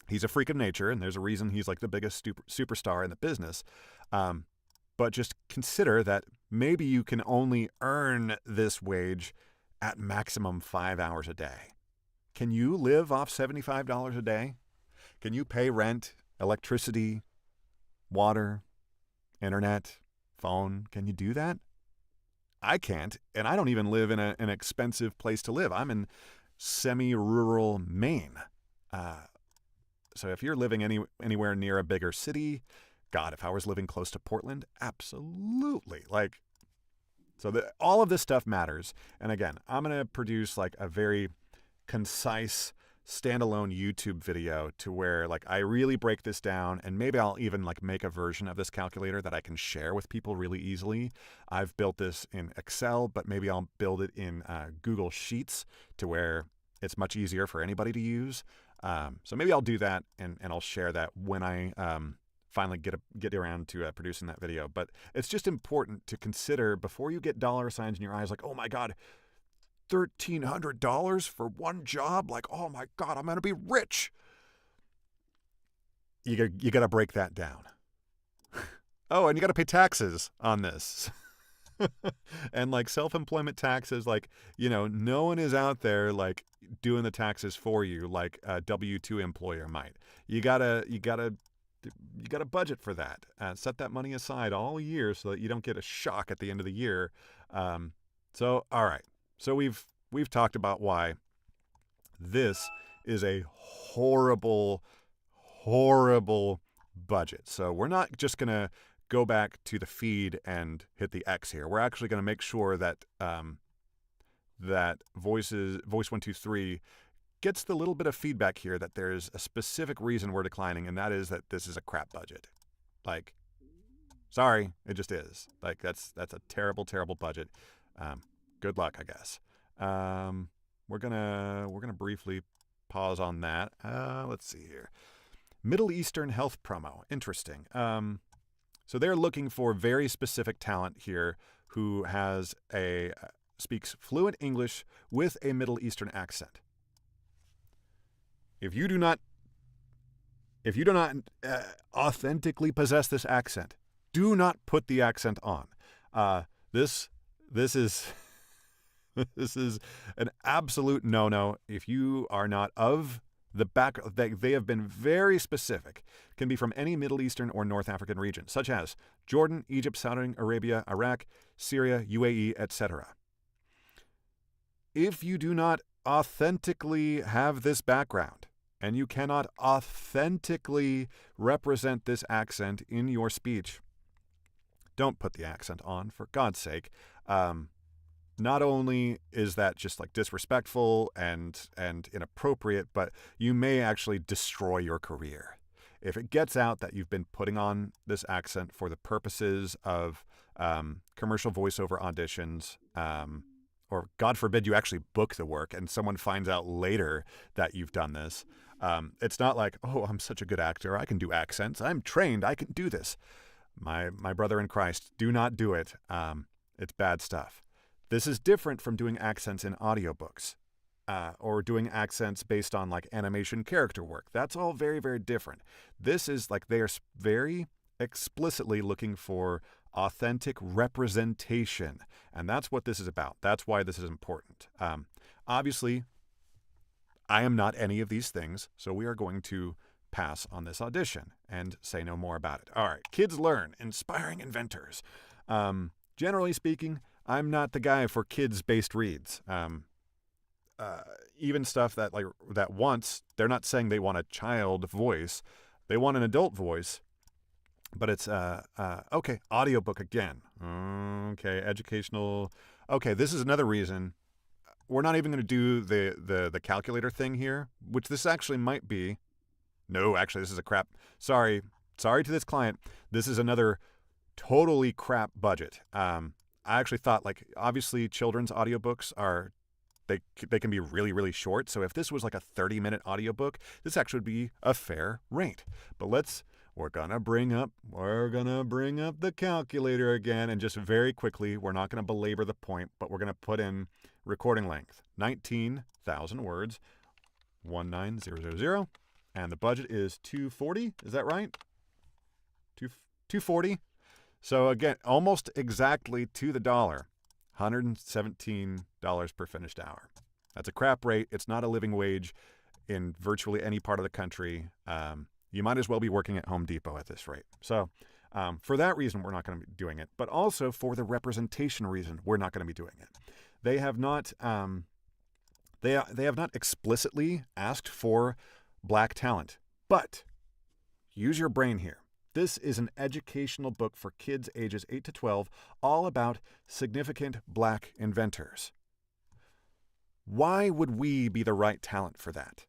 He's a freak of nature, and there's a reason he's like the biggest superstar in the business. But just consider that maybe you can only earn this wage at maximum 5 hours a day. Can you live off $75 a day? Can you pay rent, electricity, water, internet, phone? Can you do that? I can't, and I don't even live in an expensive place to live. I'm in semi-rural Maine. So if you're living anywhere near a bigger city, God, if I was living close to Portland, absolutely. All of this stuff matters. And again, I'm going to produce like a very concise standalone YouTube video to where like I really break this down, and maybe I'll even like make a version of this calculator that I can share with people really easily. I've built this in Excel, but maybe I'll build it in Google Sheets to where it's much easier for anybody to use. So maybe I'll do that, and I'll share that when I finally get around to producing that video. But it's just important to consider before you get dollar signs in your eyes like, oh my God, $1,300 for one job? Like, oh my God, I'm going to be rich. You got to break that down. Oh, and you got to pay taxes on this. And like self-employment taxes, like, no one is out there like doing the taxes for you like a W-2 employer might. You gotta budget for that. Set that money aside all year so that you don't get a shock at the end of the year. All right. So we've talked about why this is a horrible, horrible budget. So we're not just going to go back to the feed and hit the X here. We're actually going to make sure that that Voice123 gets the little bit of feedback here that there's a specific reason we're declining, and that is that this is a crap budget. Like, sorry, it just is. Like that's a terrible, terrible budget. Good luck, I guess. We're gonna briefly pause on that. Let's see here. Middle Eastern health promo. Interesting. So they're looking for very specific talent here who speaks fluent English with a Middle Eastern accent. If you do not authentically possess this accent, do not put the accent on. This is this is an absolute no-no. If you are not of the back, they have been very specific. Can be from any Middle Eastern or North African region, such as Jordan, Egypt, Saudi Arabia, Iraq, Syria, UAE, etc. If you do not authentically have this background, and you cannot authentically represent this accent in your speech, don't put the accent on, for God's sake. Not only is that just like disrespectful and inappropriate, but you may actually destroy your career. If it gets out that you've been putting on this accent for the purposes of commercial voiceover auditions, or God forbid you actually book the work and someone finds out later that you've done this, it's not like, oh, I'm such a good actor, I can do accents, I'm trained, I can do this. My brother in Christ, do not do it. It's bad stuff. This is different from doing accents in audiobooks or doing accents based on like animation character work. That's all very, very different. This is like they are very explicitly looking for authentic representation. And that's what this is about. That's why this is important. Obviously, I am not any of these things, so we are going to pass on this audition and say no more about it. All right, Kids Learn, Inspiring Inventors. Generally speaking, I'm not the guy for kids-based reads. Even stuff that they're not saying they want a child voice, they want an adult voice, but it's okay, audiobook again. Okay, educational. Okay, this is another reason we're not even going to do the calculator thing here, which this actually might be. No, actually, this is a crap. Sorry to this client. This is another totally crap budget. I actually thought, like, obviously children's audiobooks they can be really, really short. So if this was like a 30-minute audiobook, this actually would be a fair rate. But we're gonna bring up the calculator again, and just very quickly, we're not gonna belabor the point, but we're gonna put in recording length, 19,000 words, 19000, and the budget is $240. Is that right? $240. So again, almost exactly to the dollar, $117 per finished hour. That's a crap rate. It's not a living wage in virtually any part of the country. You might as well be working at Home Depot at this rate. So for that reason, we're not going to be doing it. But also for the representation reason, we're not going to be doing it. They have not they have not explicitly asked for black talent. But use your brain here. This is an educational book for kids ages 8 to 12, all about significant black inventors. Why would we be the right talent for that?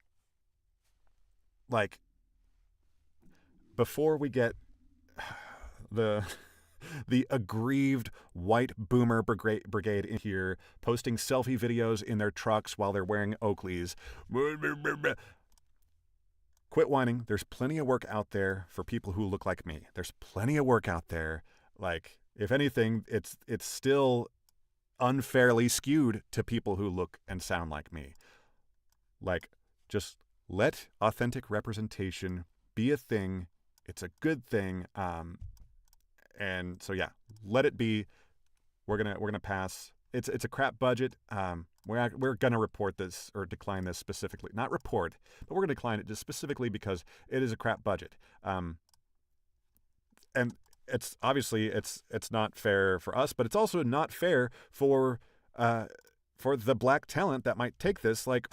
Like, before we get the aggrieved white boomer brigade in here posting selfie videos in their trucks while they're wearing Oakleys. Quit whining. There's plenty of work out there for people who look like me. There's plenty of work out there. Like, if anything, it's still unfairly skewed to people who look and sound like me. Like, just let authentic representation be a thing. It's a good thing. And so, yeah, let it be. We're gonna pass. It's a crap budget. We're gonna report this or decline this specifically. Not report, but we're gonna decline it just specifically because it is a crap budget. And it's obviously it's not fair for us, but it's also not fair for the black talent that might take this. Like,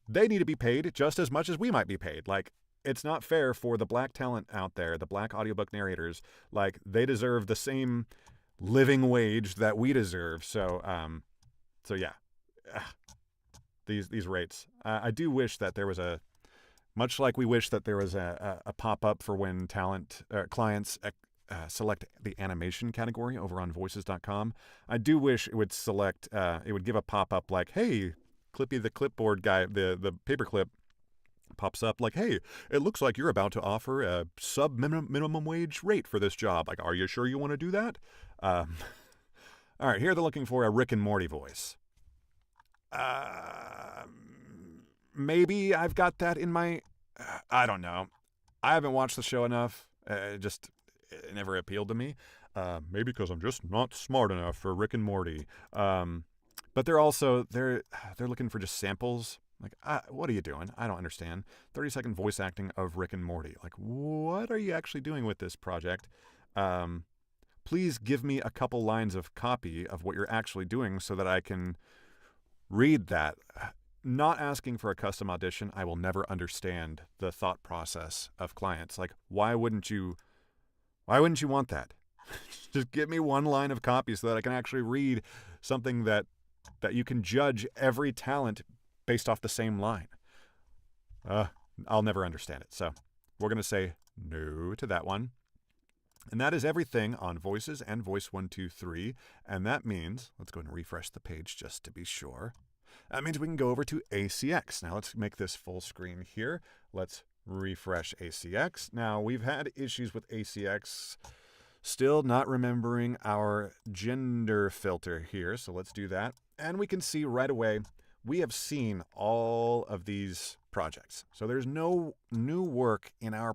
they need to be paid just as much as we might be paid. Like, it's not fair for the black talent out there, the black audiobook narrators. Like, they deserve the same living wage that we deserve. So yeah, these rates. I do wish that there was much like we wish that there was a pop-up for when clients select the animation category over on voices.com. I do wish it would it would give a pop-up like, hey, Clippy the clipboard guy, the paperclip pops up like, hey, it looks like you're about to offer a minimum wage rate for this job. Like, are you sure you want to do that? All right, here they're looking for a Rick and Morty voice. Maybe I've got that in my... I don't know. I haven't watched the show enough. It never appealed to me. Maybe because I'm just not smart enough for Rick and Morty. But they're looking for just samples. Like, what are you doing? I don't understand. 30-second voice acting of Rick and Morty. Like, what are you actually doing with this project? Please give me a couple lines of copy of what you're actually doing so that I can read that. Not asking for a custom audition. I will never understand the thought process of clients. Like, why wouldn't you want that? Just give me one line of copy so that I can actually read something that you can judge every talent based off the same line. I'll never understand it. So we're going to say no to that one. And that is everything on Voices and Voice123. And that means, let's go and refresh the page just to be sure. That means we can go over to ACX. Now let's make this full screen here. Let's refresh ACX. Now we've had issues with ACX. Still not remembering our gender filter here. So let's do that. And we can see right away, we have seen all of these projects. So there's no new work in our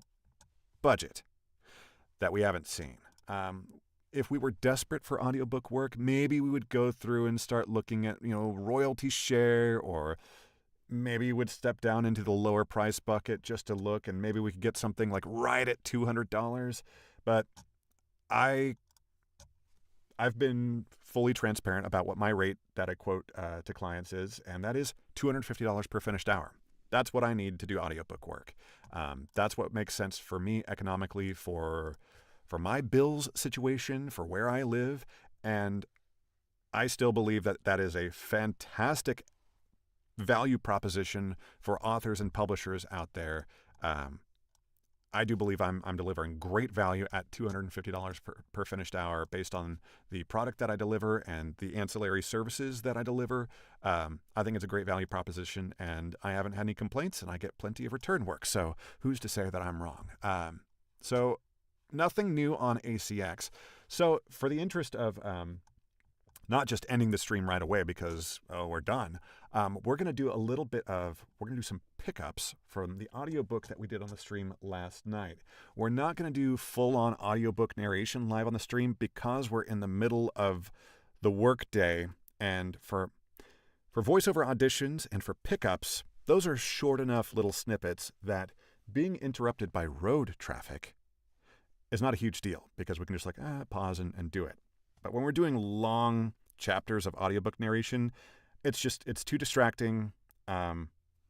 budget that we haven't seen. If we were desperate for audiobook work, maybe we would go through and start looking at, royalty share, or maybe we would step down into the lower price bucket just to look, and maybe we could get something like right at $200. But I've been fully transparent about what my rate that I quote to clients is, and that is $250 per finished hour. That's what I need to do audiobook work. That's what makes sense for me economically, for my bills situation, for where I live, and I still believe that that is a fantastic value proposition for authors and publishers out there. I do believe I'm delivering great value at $250 per finished hour based on the product that I deliver and the ancillary services that I deliver. I think it's a great value proposition, and I haven't had any complaints, and I get plenty of return work. So who's to say that I'm wrong? So nothing new on ACX. So for the interest of not just ending the stream right away because, we're done, we're going to do some pickups from the audiobook that we did on the stream last night. We're not going to do full-on audiobook narration live on the stream because we're in the middle of the workday. And for voiceover auditions and for pickups, those are short enough little snippets that being interrupted by road traffic is not a huge deal because we can just pause and do it. But when we're doing long chapters of audiobook narration, it's too distracting.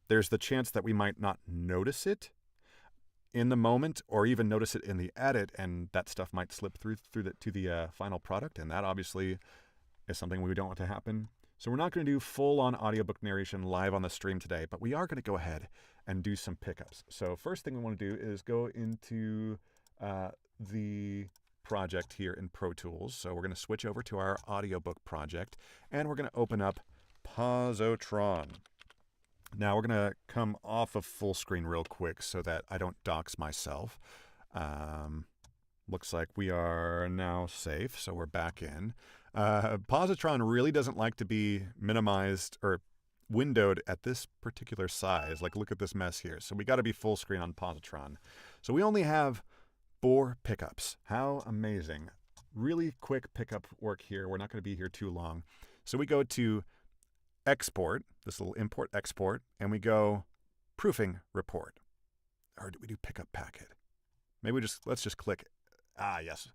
There's the chance that we might not notice it in the moment or even notice it in the edit, and that stuff might slip through to the final product, and that obviously is something we don't want to happen. So we're not going to do full-on audiobook narration live on the stream today, but we are going to go ahead and do some pickups. So first thing we want to do is go into the project here in Pro Tools. So we're going to switch over to our audiobook project, and we're going to open up Positron. Now we're going to come off of full screen real quick so that I don't dox myself. Looks like we are now safe, so we're back in. Positron really doesn't like to be minimized or windowed at this particular size. Like, look at this mess here. So we got to be full screen on Positron. So we only have 4 pickups. How amazing. Really quick pickup work here. We're not going to be here too long. So we go to export, this little import export, and we go proofing report. Or do we do pickup packet? Maybe let's just click. Yes.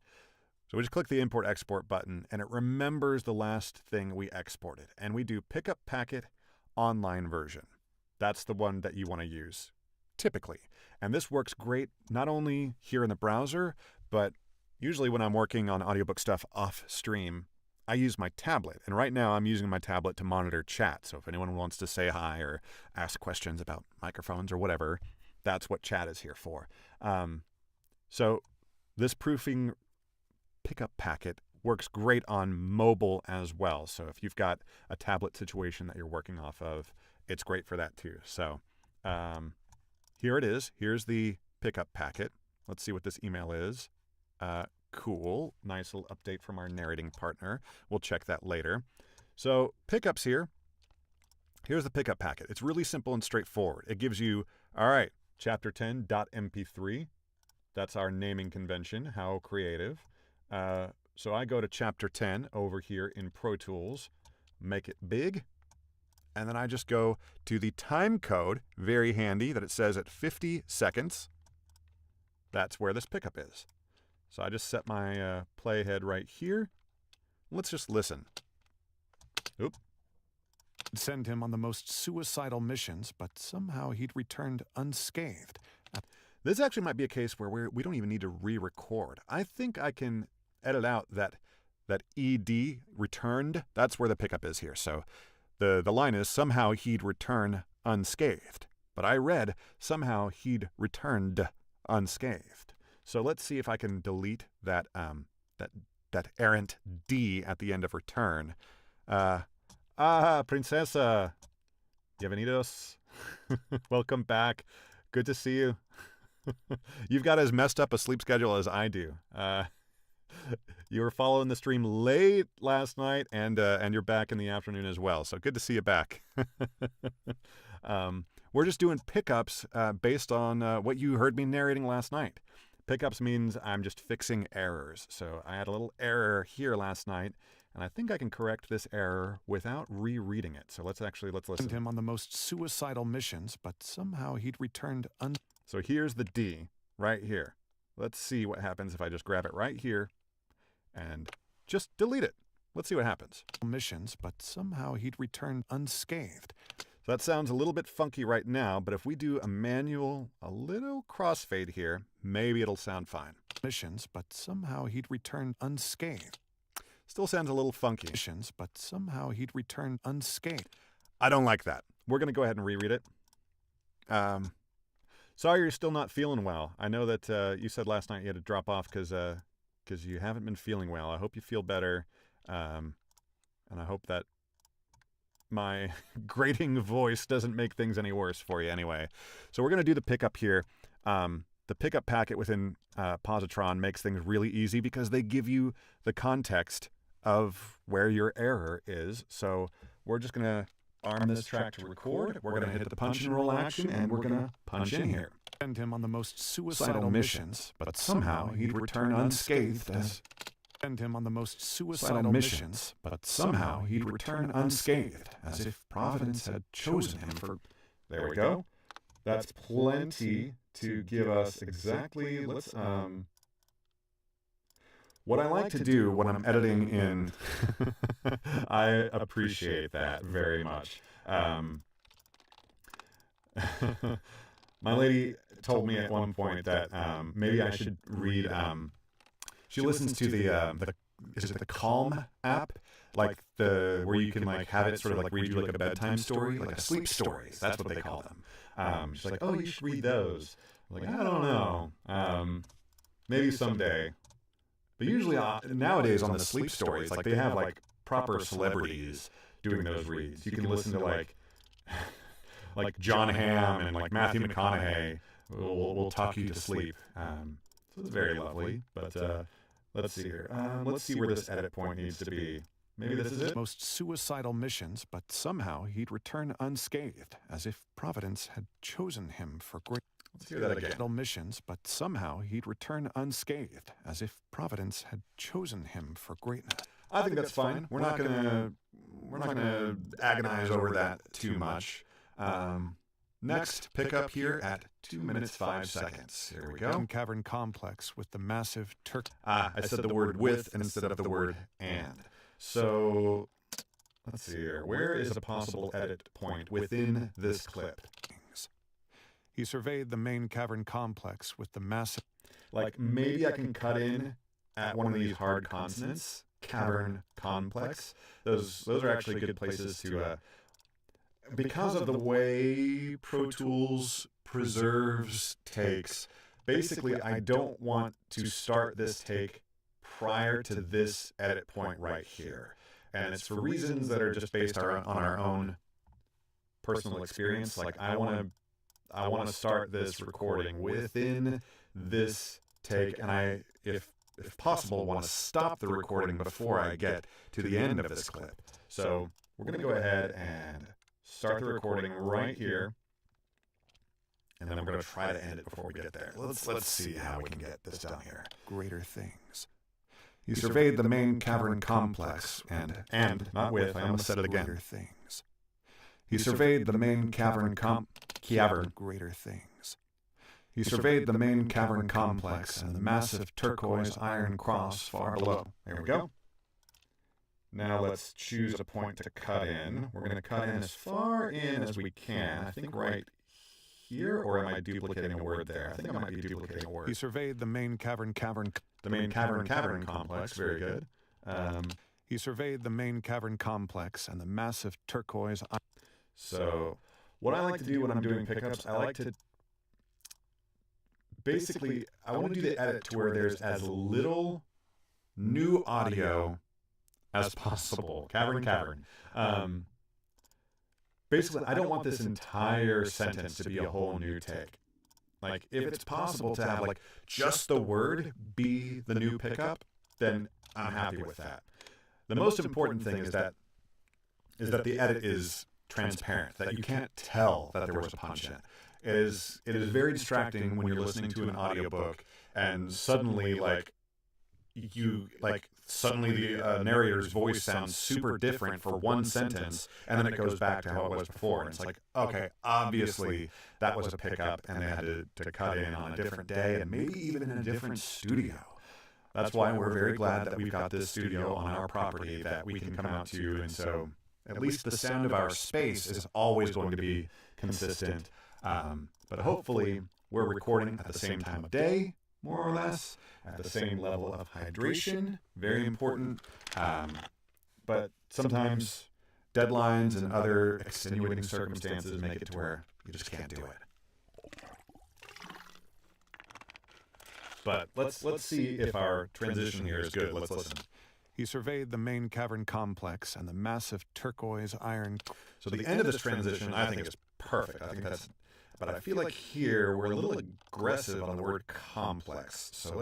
So we just click the import export button, and it remembers the last thing we exported. And we do pickup packet online version. That's the one that you want to use, typically. And this works great not only here in the browser, but usually when I'm working on audiobook stuff off stream, I use my tablet. And right now I'm using my tablet to monitor chat. So if anyone wants to say hi or ask questions about microphones or whatever, that's what chat is here for. So this proofing pickup packet works great on mobile as well. So if you've got a tablet situation that you're working off of, it's great for that too. So here it is. Here's the pickup packet. Let's see what this email is. Cool. Nice little update from our narrating partner. We'll check that later. So pickups here. Here's the pickup packet. It's really simple and straightforward. It gives you, all right, chapter 10.mp3. That's our naming convention. How creative. So I go to chapter 10 over here in Pro Tools, make it big, and then I just go to the time code, very handy, that it says at 50 seconds. That's where this pickup is. So I just set my playhead right here. Let's just listen. Oop. Send him on the most suicidal missions, but somehow he'd returned unscathed. This actually might be a case where we don't even need to re-record. I think I can edit out that ED, returned. That's where the pickup is here. So the line is, somehow he'd return unscathed. But I read, somehow he'd returned unscathed. So let's see if I can delete that errant D at the end of return. Princesa. Bienvenidos. Welcome back. Good to see you. You've got as messed up a sleep schedule as I do. You were following the stream late last night, and you're back in the afternoon as well. So good to see you back. We're just doing pickups based on what you heard me narrating last night. Pickups means I'm just fixing errors. So I had a little error here last night, and I think I can correct this error without rereading it. So let's listen. Him on the most suicidal missions, but somehow he'd returned So here's the D right here. Let's see what happens if I just grab it right here and just delete it. Let's see what happens. Missions, but somehow he'd returned unscathed. So that sounds a little bit funky right now, but if we do a manual, a little crossfade here, maybe it'll sound fine. Missions, but somehow he'd returned unscathed. Still sounds a little funky. Missions, but somehow he'd returned unscathed. I don't like that. We're going to go ahead and reread it. Sorry you're still not feeling well. I know that you said last night you had to drop off because you haven't been feeling well. I hope you feel better, and I hope that my grating voice doesn't make things any worse for you anyway. So we're going to do the pickup here. The pickup packet within Positron makes things really easy because they give you the context of where your error is. So we're just going to arm this track to record. We're going to hit the punch and roll action, and we're going to punch in here. Send him on the most suicidal missions, but somehow he'd return unscathed as send him on the most suicidal missions, but somehow he'd return unscathed, as if Providence had chosen him for... There we go. That's plenty to give us exactly, let's, what I like to do when I'm editing in, I appreciate that very much. My lady told me at one point that maybe I should read, she listens to the is it the Calm app? Like where you can like have it sort of like read you like a bedtime story, like a sleep stories. That's what they call them. She's like, oh, you should read those. I'm like, I don't know. Maybe someday. But usually nowadays on the sleep stories, like they have like proper celebrities doing those reads. You can listen to like John Hamm and like Matthew McConaughey will talk you to sleep. So it's very lovely. But let's see here. Let's see where this edit point needs to be. Maybe this is it. Most suicidal missions, but somehow he'd return unscathed, as if Providence had chosen him for great... Let's hear that again. Missions, but somehow he'd return unscathed, as if Providence had chosen him for greatness. I think that's fine. We're not gonna agonize over that too much. Next, pick up here at 2 minutes 5 seconds. Here we go. Cavern complex with the massive I said the word with instead of the word and. So let's see here. Where is a possible edit point within this clip? He surveyed the main cavern complex with the massive... Like maybe I can cut in at one of these hard consonants. Cavern complex. Those are actually good places to... because of the way Pro Tools preserves takes, basically I don't want to start this take prior to this edit point right here. And it's for reasons that are just based on our own personal experience. Like I want to start this recording within this take, and I, if possible, want to stop the recording before I get to the end of this clip. So we're going to go ahead and start the recording right here, and then I'm going to try to end it before we get there. Let's see how we can get this done here. Greater things. He surveyed the main cavern complex and not with, I almost said it again. Greater things. He surveyed the main cavern greater things. He surveyed the main cavern complex and the massive turquoise iron cross far below. There we go. Now let's choose a point to cut in. We're going to cut in as far in as we can. I think right here, or am I duplicating a word there? I think I might be duplicating a word. He surveyed the main cavern complex. Very good. He surveyed the main cavern complex and the massive turquoise. So what I like to do when I'm doing pickups, I like to basically, I want to do the edit to where there's as little new audio as possible. Cavern. Basically, I don't want this entire sentence to be a whole new take. Like, if it's possible to have, like, just the word be the new pickup, then I'm happy with that. The most important thing is that the edit is transparent, that you can't tell that there was a punch in. It is very distracting when you're listening to an audiobook and suddenly, suddenly the narrator's voice sounds super different for one sentence, and then it goes back to how it was before. And it's like, okay, obviously that was a pickup, and they had to cut in on a different day, and maybe even in a different studio. That's why we're very glad that we've got this studio on our property that we can come out to, and so at least the sound of our space is always going to be consistent. But hopefully we're recording at the same time of day, more or less, at the same level of hydration, very important. But sometimes deadlines and other extenuating circumstances make it to where you just can't do it. But let's see if our transition here is good. Let's listen. He surveyed the main cavern complex and the massive turquoise iron. So the end of this transition, I think, is perfect. I think that's... But I feel like here we're a little aggressive on the word complex. So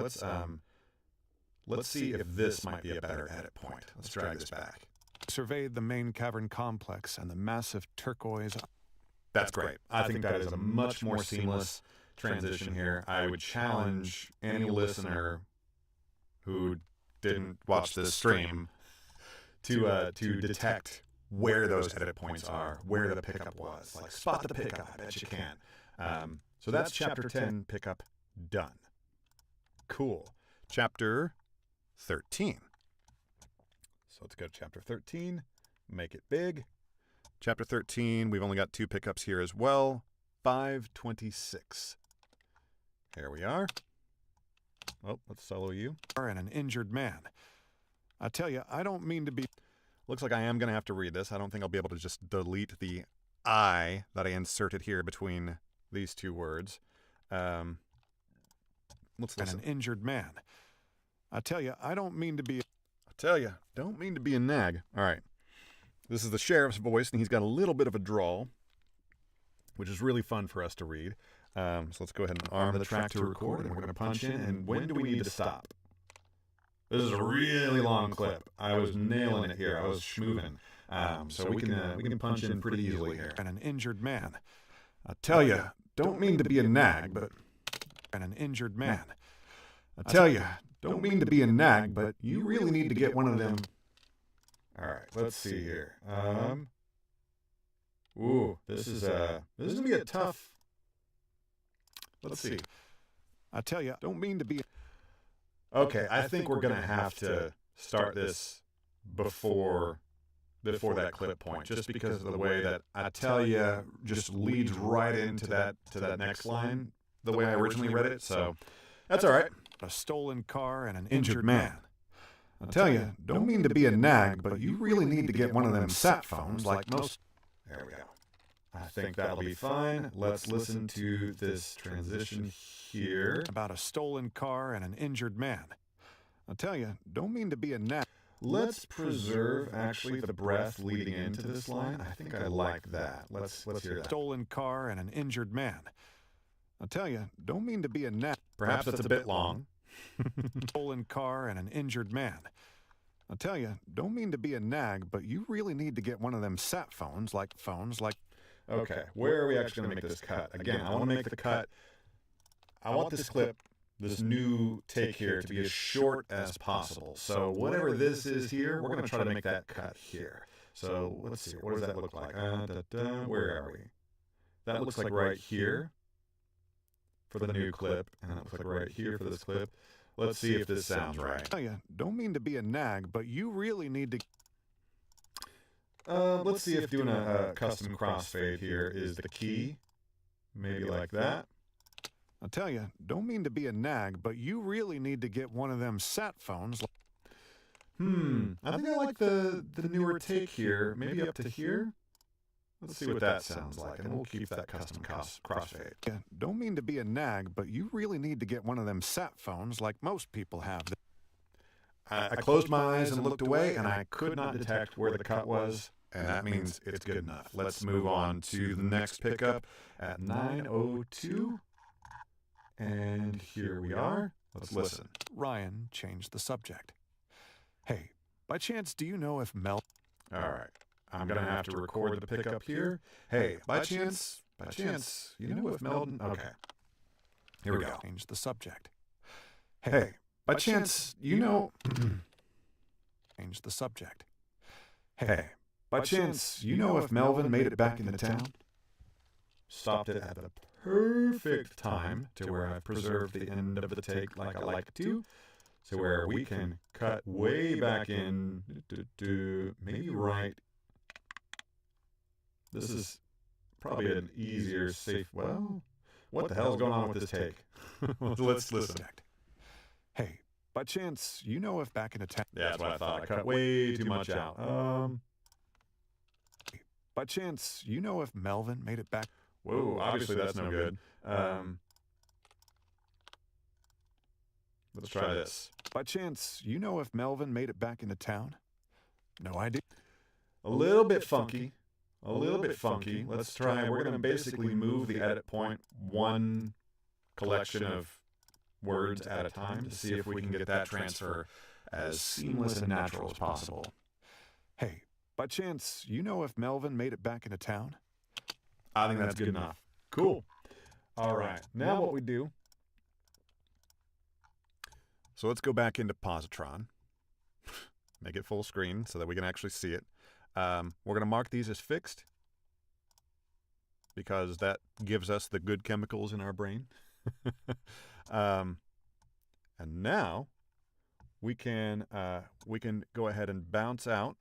let's see if this might be a better edit point. Let's drag this back. Surveyed the main cavern complex and the massive turquoise. That's great. I think that is a much more seamless transition here. I would challenge any listener who didn't watch this stream to detect where those edit points are, where the pickup was. Like, spot the pickup. I bet you can. So that's chapter 10 pickup done. Cool. Chapter 13. So let's go to chapter 13. Make it big. Chapter 13, we've only got 2 pickups here as well. 526. There we are. Oh, let's solo you. And an injured man. I tell you, I don't mean to be... Looks like I am going to have to read this. I don't think I'll be able to just delete the I that I inserted here between these 2 words. Let's listen. And an injured man. I tell you, I don't mean to be... I tell you, don't mean to be a nag. All right. This is the sheriff's voice, and he's got a little bit of a drawl, which is really fun for us to read. So let's go ahead and arm the track to record, and we're going to punch in. And when do we need to stop? This is a really long clip. I was nailing it here. I was schmoovin'. So we can punch in pretty easily here. And an injured man. I tell you, don't mean to be a nag, but... And an injured man. I tell you, don't mean to be a nag, but you really need to get one of them... All right, let's see here. This is gonna be a tough. Let's see. I tell you, don't mean to be. Okay, I think we're gonna have to start this before that clip point, just because of the way that I tell you just leads right into that next line, the way I originally read it. So that's all right. A stolen car and an injured man. I tell you, don't mean to be a nag, but you really need to get one of them sat phones like most... There we go. I think that'll be fine. Let's listen to this transition here. About a stolen car and an injured man. I tell you, don't mean to be a nag. Let's preserve, actually, the breath leading into this line. I think I like that. Let's hear that. Stolen car and an injured man. I tell you, don't mean to be a nag. Perhaps that's a bit long. Stolen car and an injured man. I tell you, don't mean to be a nag, but you really need to get one of them sat phones like... Okay, where are we actually going to make this cut? Again, I want to make the cut... I want this clip, this new take here, to be as short as possible. So whatever this is here, we're going to try to make that cut here. So let's see, what does that look like? Where are we? That looks like right here for the new clip, and that looks like right here for this clip. Let's see if this sounds right. I tell you, don't mean to be a nag, but you really need to... Let's see if doing a custom crossfade here is the key. Maybe like that. I tell you, don't mean to be a nag, but you really need to get one of them sat phones. I think I like the newer take here. Maybe up to here. Let's see what that sounds like, and we'll keep that custom crossfade. Yeah, don't mean to be a nag, but you really need to get one of them sat phones like most people have. I closed my eyes and looked away, and I could not detect where the cut was, and that means it's good enough. Let's move on to the next pickup at 9:02, and here we are. Let's listen. Ryan changed the subject. Hey, by chance, do you know if Mel... All right. I'm going to have to record the pickup here. Hey, by chance, you know if Meldon... Okay. Here we go. Change the subject. Hey, by chance, you know... Change the subject. Hey, by chance, you know if Melvin made it back into town? Stopped it at the perfect time to where I've preserved the end of the take like I like to. So where we can cut way back in, maybe right... This is probably an easier, safe... Well, what the hell's going on with this take? Let's listen. Hey, by chance, you know if back in a town... Yeah, that's what I thought. I cut way too much out. By chance, you know if Melvin made it back... Whoa, obviously that's no good. Let's try this. By chance, you know if Melvin made it back into town? No idea. A little bit funky. A little bit funky. Let's try. We're going to basically move the edit point one collection of words at a time to see if we can get that transfer as seamless and natural as possible. Hey, by chance, you know if Melvin made it back into town? I think that's good enough. Cool. All right. Now what we do... So let's go back into Positron. make it full screen so that we can actually see it. We're going to mark these as fixed because that gives us the good chemicals in our brain. And now we can go ahead and bounce out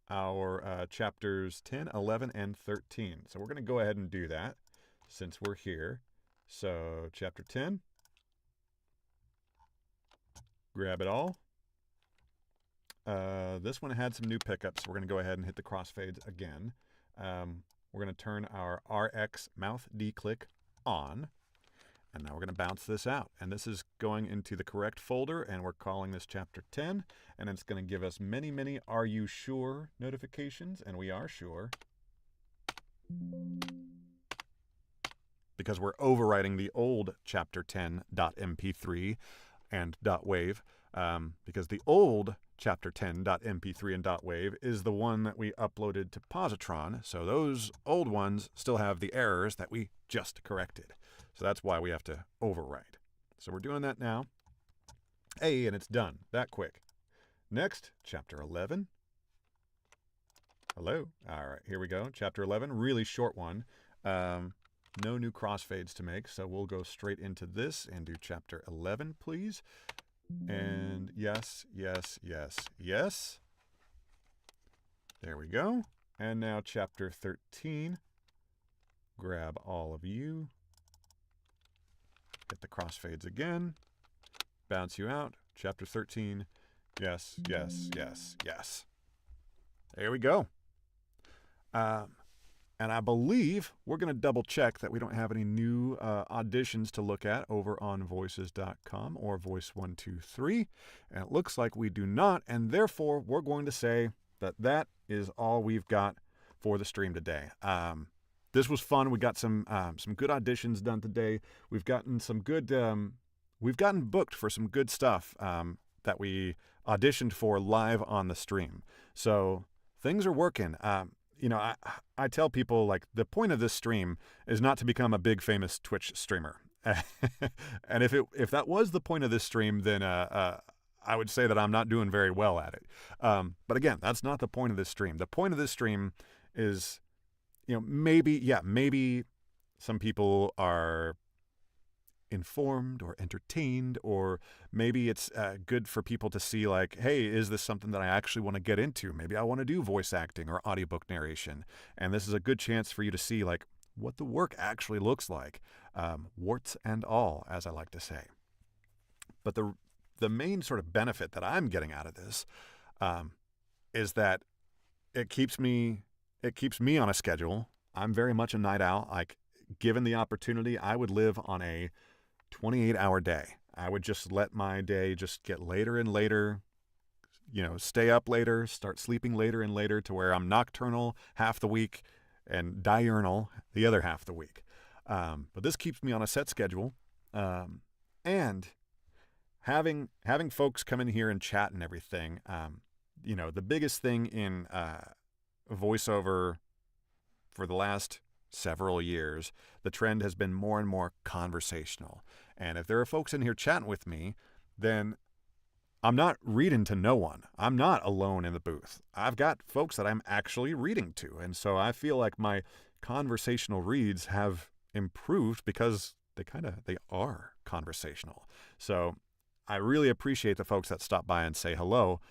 our chapters 10, 11, and 13. So we're going to go ahead and do that since we're here. So chapter 10, grab it all. This one had some new pickups. We're going to go ahead and hit the crossfades again. We're going to turn our RX mouth declick on. And now we're going to bounce this out. And this is going into the correct folder, and we're calling this chapter 10. And it's going to give us many, many "Are you sure?" notifications, and we are sure. Because we're overwriting the old chapter 10.mp3 and .wave. Because the old chapter 10.mp3 and .wave is the one that we uploaded to Positron. So those old ones still have the errors that we just corrected. So that's why we have to overwrite. So we're doing that now. Hey, and it's done that quick. Next, chapter 11. Hello. All right, here we go. Chapter 11, really short one. No new crossfades to make, so we'll go straight into this and do chapter 11, please. And yes, yes, yes, yes. There we go. And now chapter 13. Grab all of you. Get the crossfades again. Bounce you out. Chapter 13. Yes, yes, yes, yes. There we go. And I believe we're going to double check that we don't have any new auditions to look at over on voices.com or Voice123. And it looks like we do not. And therefore, we're going to say that that is all we've got for the stream today. This was fun. We got some good auditions done today. We've gotten some good, we've gotten booked for some good stuff that we auditioned for live on the stream. So things are working. You know, I tell people, like, the point of this stream is not to become a big famous Twitch streamer. And if that was the point of this stream, then I would say that I'm not doing very well at it. But again, that's not the point of this stream. The point of this stream is, you know, maybe some people are informed or entertained, or maybe it's good for people to see, like, hey, is this something that I actually want to get into? Maybe I want to do voice acting or audiobook narration. And this is a good chance for you to see, like, what the work actually looks like, warts and all, as I like to say. But the main sort of benefit that I'm getting out of this is that it keeps me on a schedule. I'm very much a night owl. Like, given the opportunity, I would live on a 28-hour day. I would just let my day just get later and later, you know, stay up later, start sleeping later and later, to where I'm nocturnal half the week and diurnal the other half the week. But this keeps me on a set schedule. And having folks come in here and chat and everything, you know, the biggest thing in voiceover for the last several years, the trend has been more and more conversational. And if there are folks in here chatting with me, then I'm not reading to no one. I'm not alone in the booth. I've got folks that I'm actually reading to. And so I feel like my conversational reads have improved because they are conversational. So I really appreciate the folks that stop by and say hello,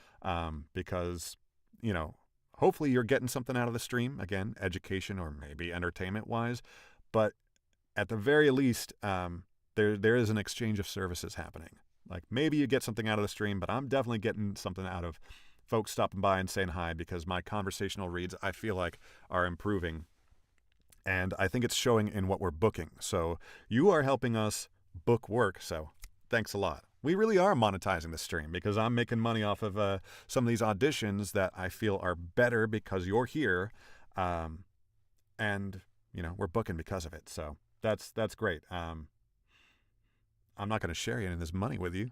because, you know, hopefully you're getting something out of the stream, again, education or maybe entertainment-wise. But at the very least, there is an exchange of services happening. Like, maybe you get something out of the stream, but I'm definitely getting something out of folks stopping by and saying hi, because my conversational reads, I feel like, are improving. And I think it's showing in what we're booking. So you are helping us book work, so thanks a lot. We really are monetizing the stream, because I'm making money off of some of these auditions that I feel are better because you're here. And, you know, we're booking because of it. So that's great. I'm not going to share any of this money with you.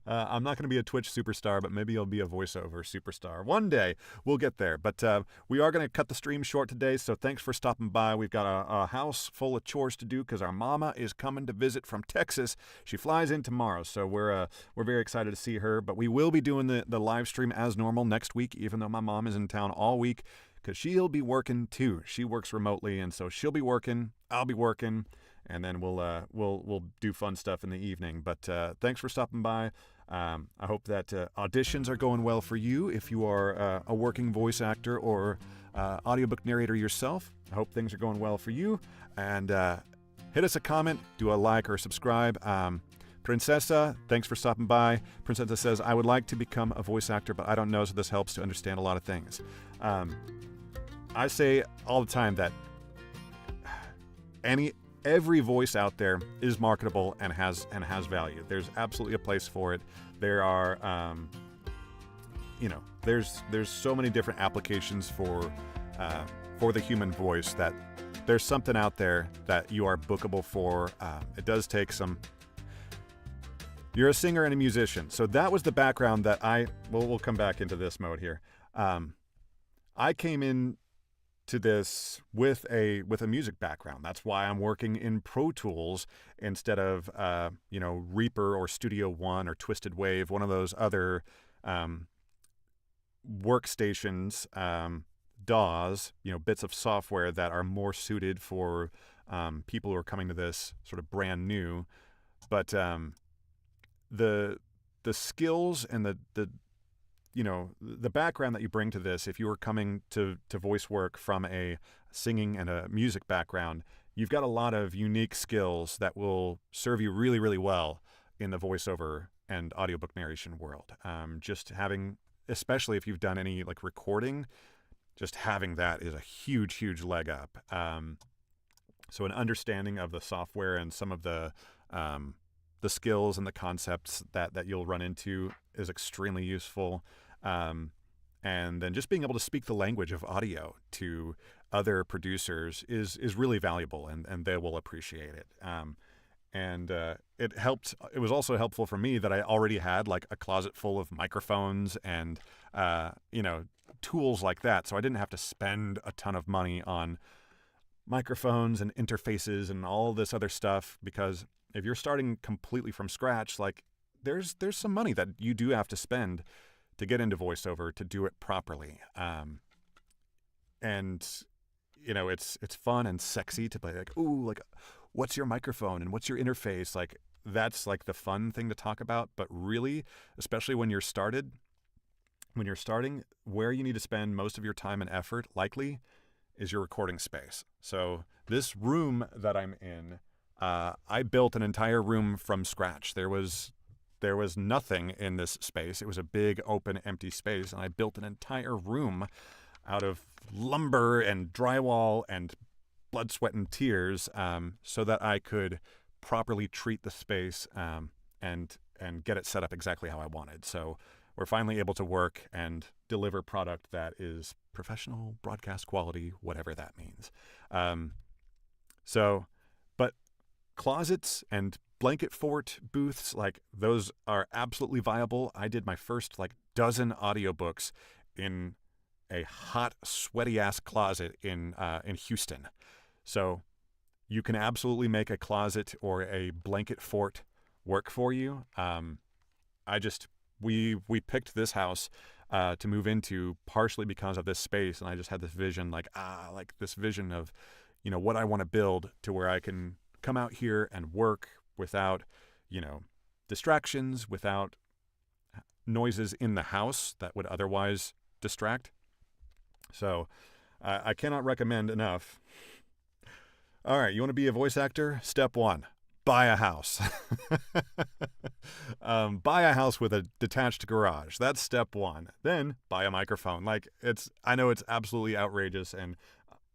I'm not going to be a Twitch superstar, but maybe I'll be a voiceover superstar. One day we'll get there. But we are going to cut the stream short today, so thanks for stopping by. We've got a house full of chores to do because our mama is coming to visit from Texas. She flies in tomorrow, so we're very excited to see her. But we will be doing the live stream as normal next week, even though my mom is in town all week, because she'll be working too. She works remotely, and so she'll be working. I'll be working. And then we'll do fun stuff in the evening. But thanks for stopping by. I hope that auditions are going well for you if you are a working voice actor or audiobook narrator yourself. I hope things are going well for you. And hit us a comment, do a like or subscribe. Princessa, thanks for stopping by. Princessa says, I would like to become a voice actor, but I don't know, so this helps to understand a lot of things. I say all the time that every voice out there is marketable and has value. There's absolutely a place for it. There are, there's so many different applications for the human voice that there's something out there that you are bookable for. It does take some. You're a singer and a musician, so that was the background that we'll come back into this mode here. I came in to this with a music background. That's why I'm working in Pro Tools instead of Reaper or Studio One or Twisted Wave, one of those other workstations, DAWs, bits of software that are more suited for people who are coming to this sort of brand new. But the skills and the background that you bring to this, if you were coming to voice work from a singing and a music background, you've got a lot of unique skills that will serve you really, really well in the voiceover and audiobook narration world. Just having, especially if you've done any like recording, just having that is a huge, huge leg up. So an understanding of the software and some of the skills and the concepts that you'll run into is extremely useful. And then just being able to speak the language of audio to other producers is really valuable, and they will appreciate it. It was also helpful for me that I already had like a closet full of microphones and, tools like that. So I didn't have to spend a ton of money on microphones and interfaces and all this other stuff, because if you're starting completely from scratch, like there's some money that you do have to spend to get into voiceover to do it properly. It's fun and sexy to be like, ooh, like what's your microphone and what's your interface? Like that's like the fun thing to talk about. But really, especially when you're starting, where you need to spend most of your time and effort likely is your recording space. So this room that I'm in, I built an entire room from scratch. There was nothing in this space. It was a big, open, empty space, and I built an entire room out of lumber and drywall and blood, sweat, and tears, so that I could properly treat the space and get it set up exactly how I wanted. So we're finally able to work and deliver product that is professional broadcast quality, whatever that means. But closets and blanket fort booths, like those are absolutely viable. I did my first like dozen audiobooks in a hot, sweaty ass closet in Houston. So you can absolutely make a closet or a blanket fort work for you. We picked this house to move into partially because of this space, and I just had this vision, like this vision of, what I want to build to where I can come out here and work without, distractions, without noises in the house that would otherwise distract. So I cannot recommend enough. All right, you want to be a voice actor? Step 1. Buy a house. Buy a house with a detached garage. That's step 1. Then buy a microphone. I know it's absolutely outrageous and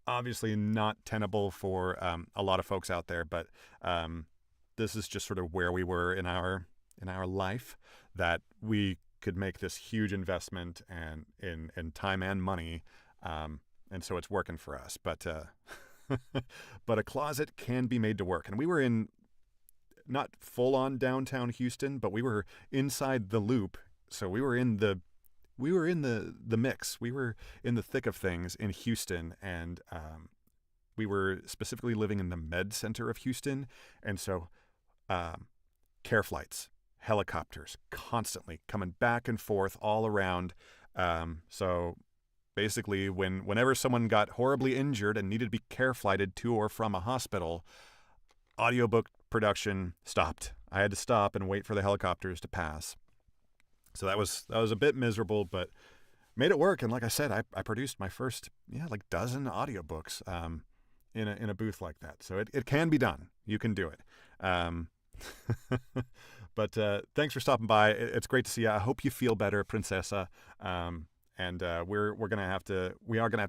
obviously not tenable for a lot of folks out there, but this is just sort of where we were in our life, that we could make this huge investment and in time and money, and so it's working for us. But but a closet can be made to work, and we were in not full on downtown Houston, but we were inside the loop. So we were in the mix. We were in the thick of things in Houston, and we were specifically living in the med center of Houston, and so care flights, helicopters, constantly coming back and forth all around. So basically, whenever someone got horribly injured and needed to be care flighted to or from a hospital, audiobook production stopped. I had to stop and wait for the helicopters to pass. So that was a bit miserable, but made it work. And like I said, I produced my first dozen audiobooks in a booth like that. So it can be done. You can do it. But thanks for stopping by. It's great to see you. I hope you feel better, Princessa. And we are gonna have to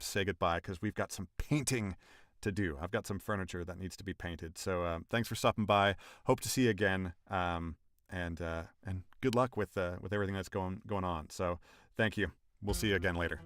say goodbye because we've got some painting to do. I've got some furniture that needs to be painted. So thanks for stopping by. Hope to see you again. And good luck with everything that's going on. So thank you. We'll see you again later.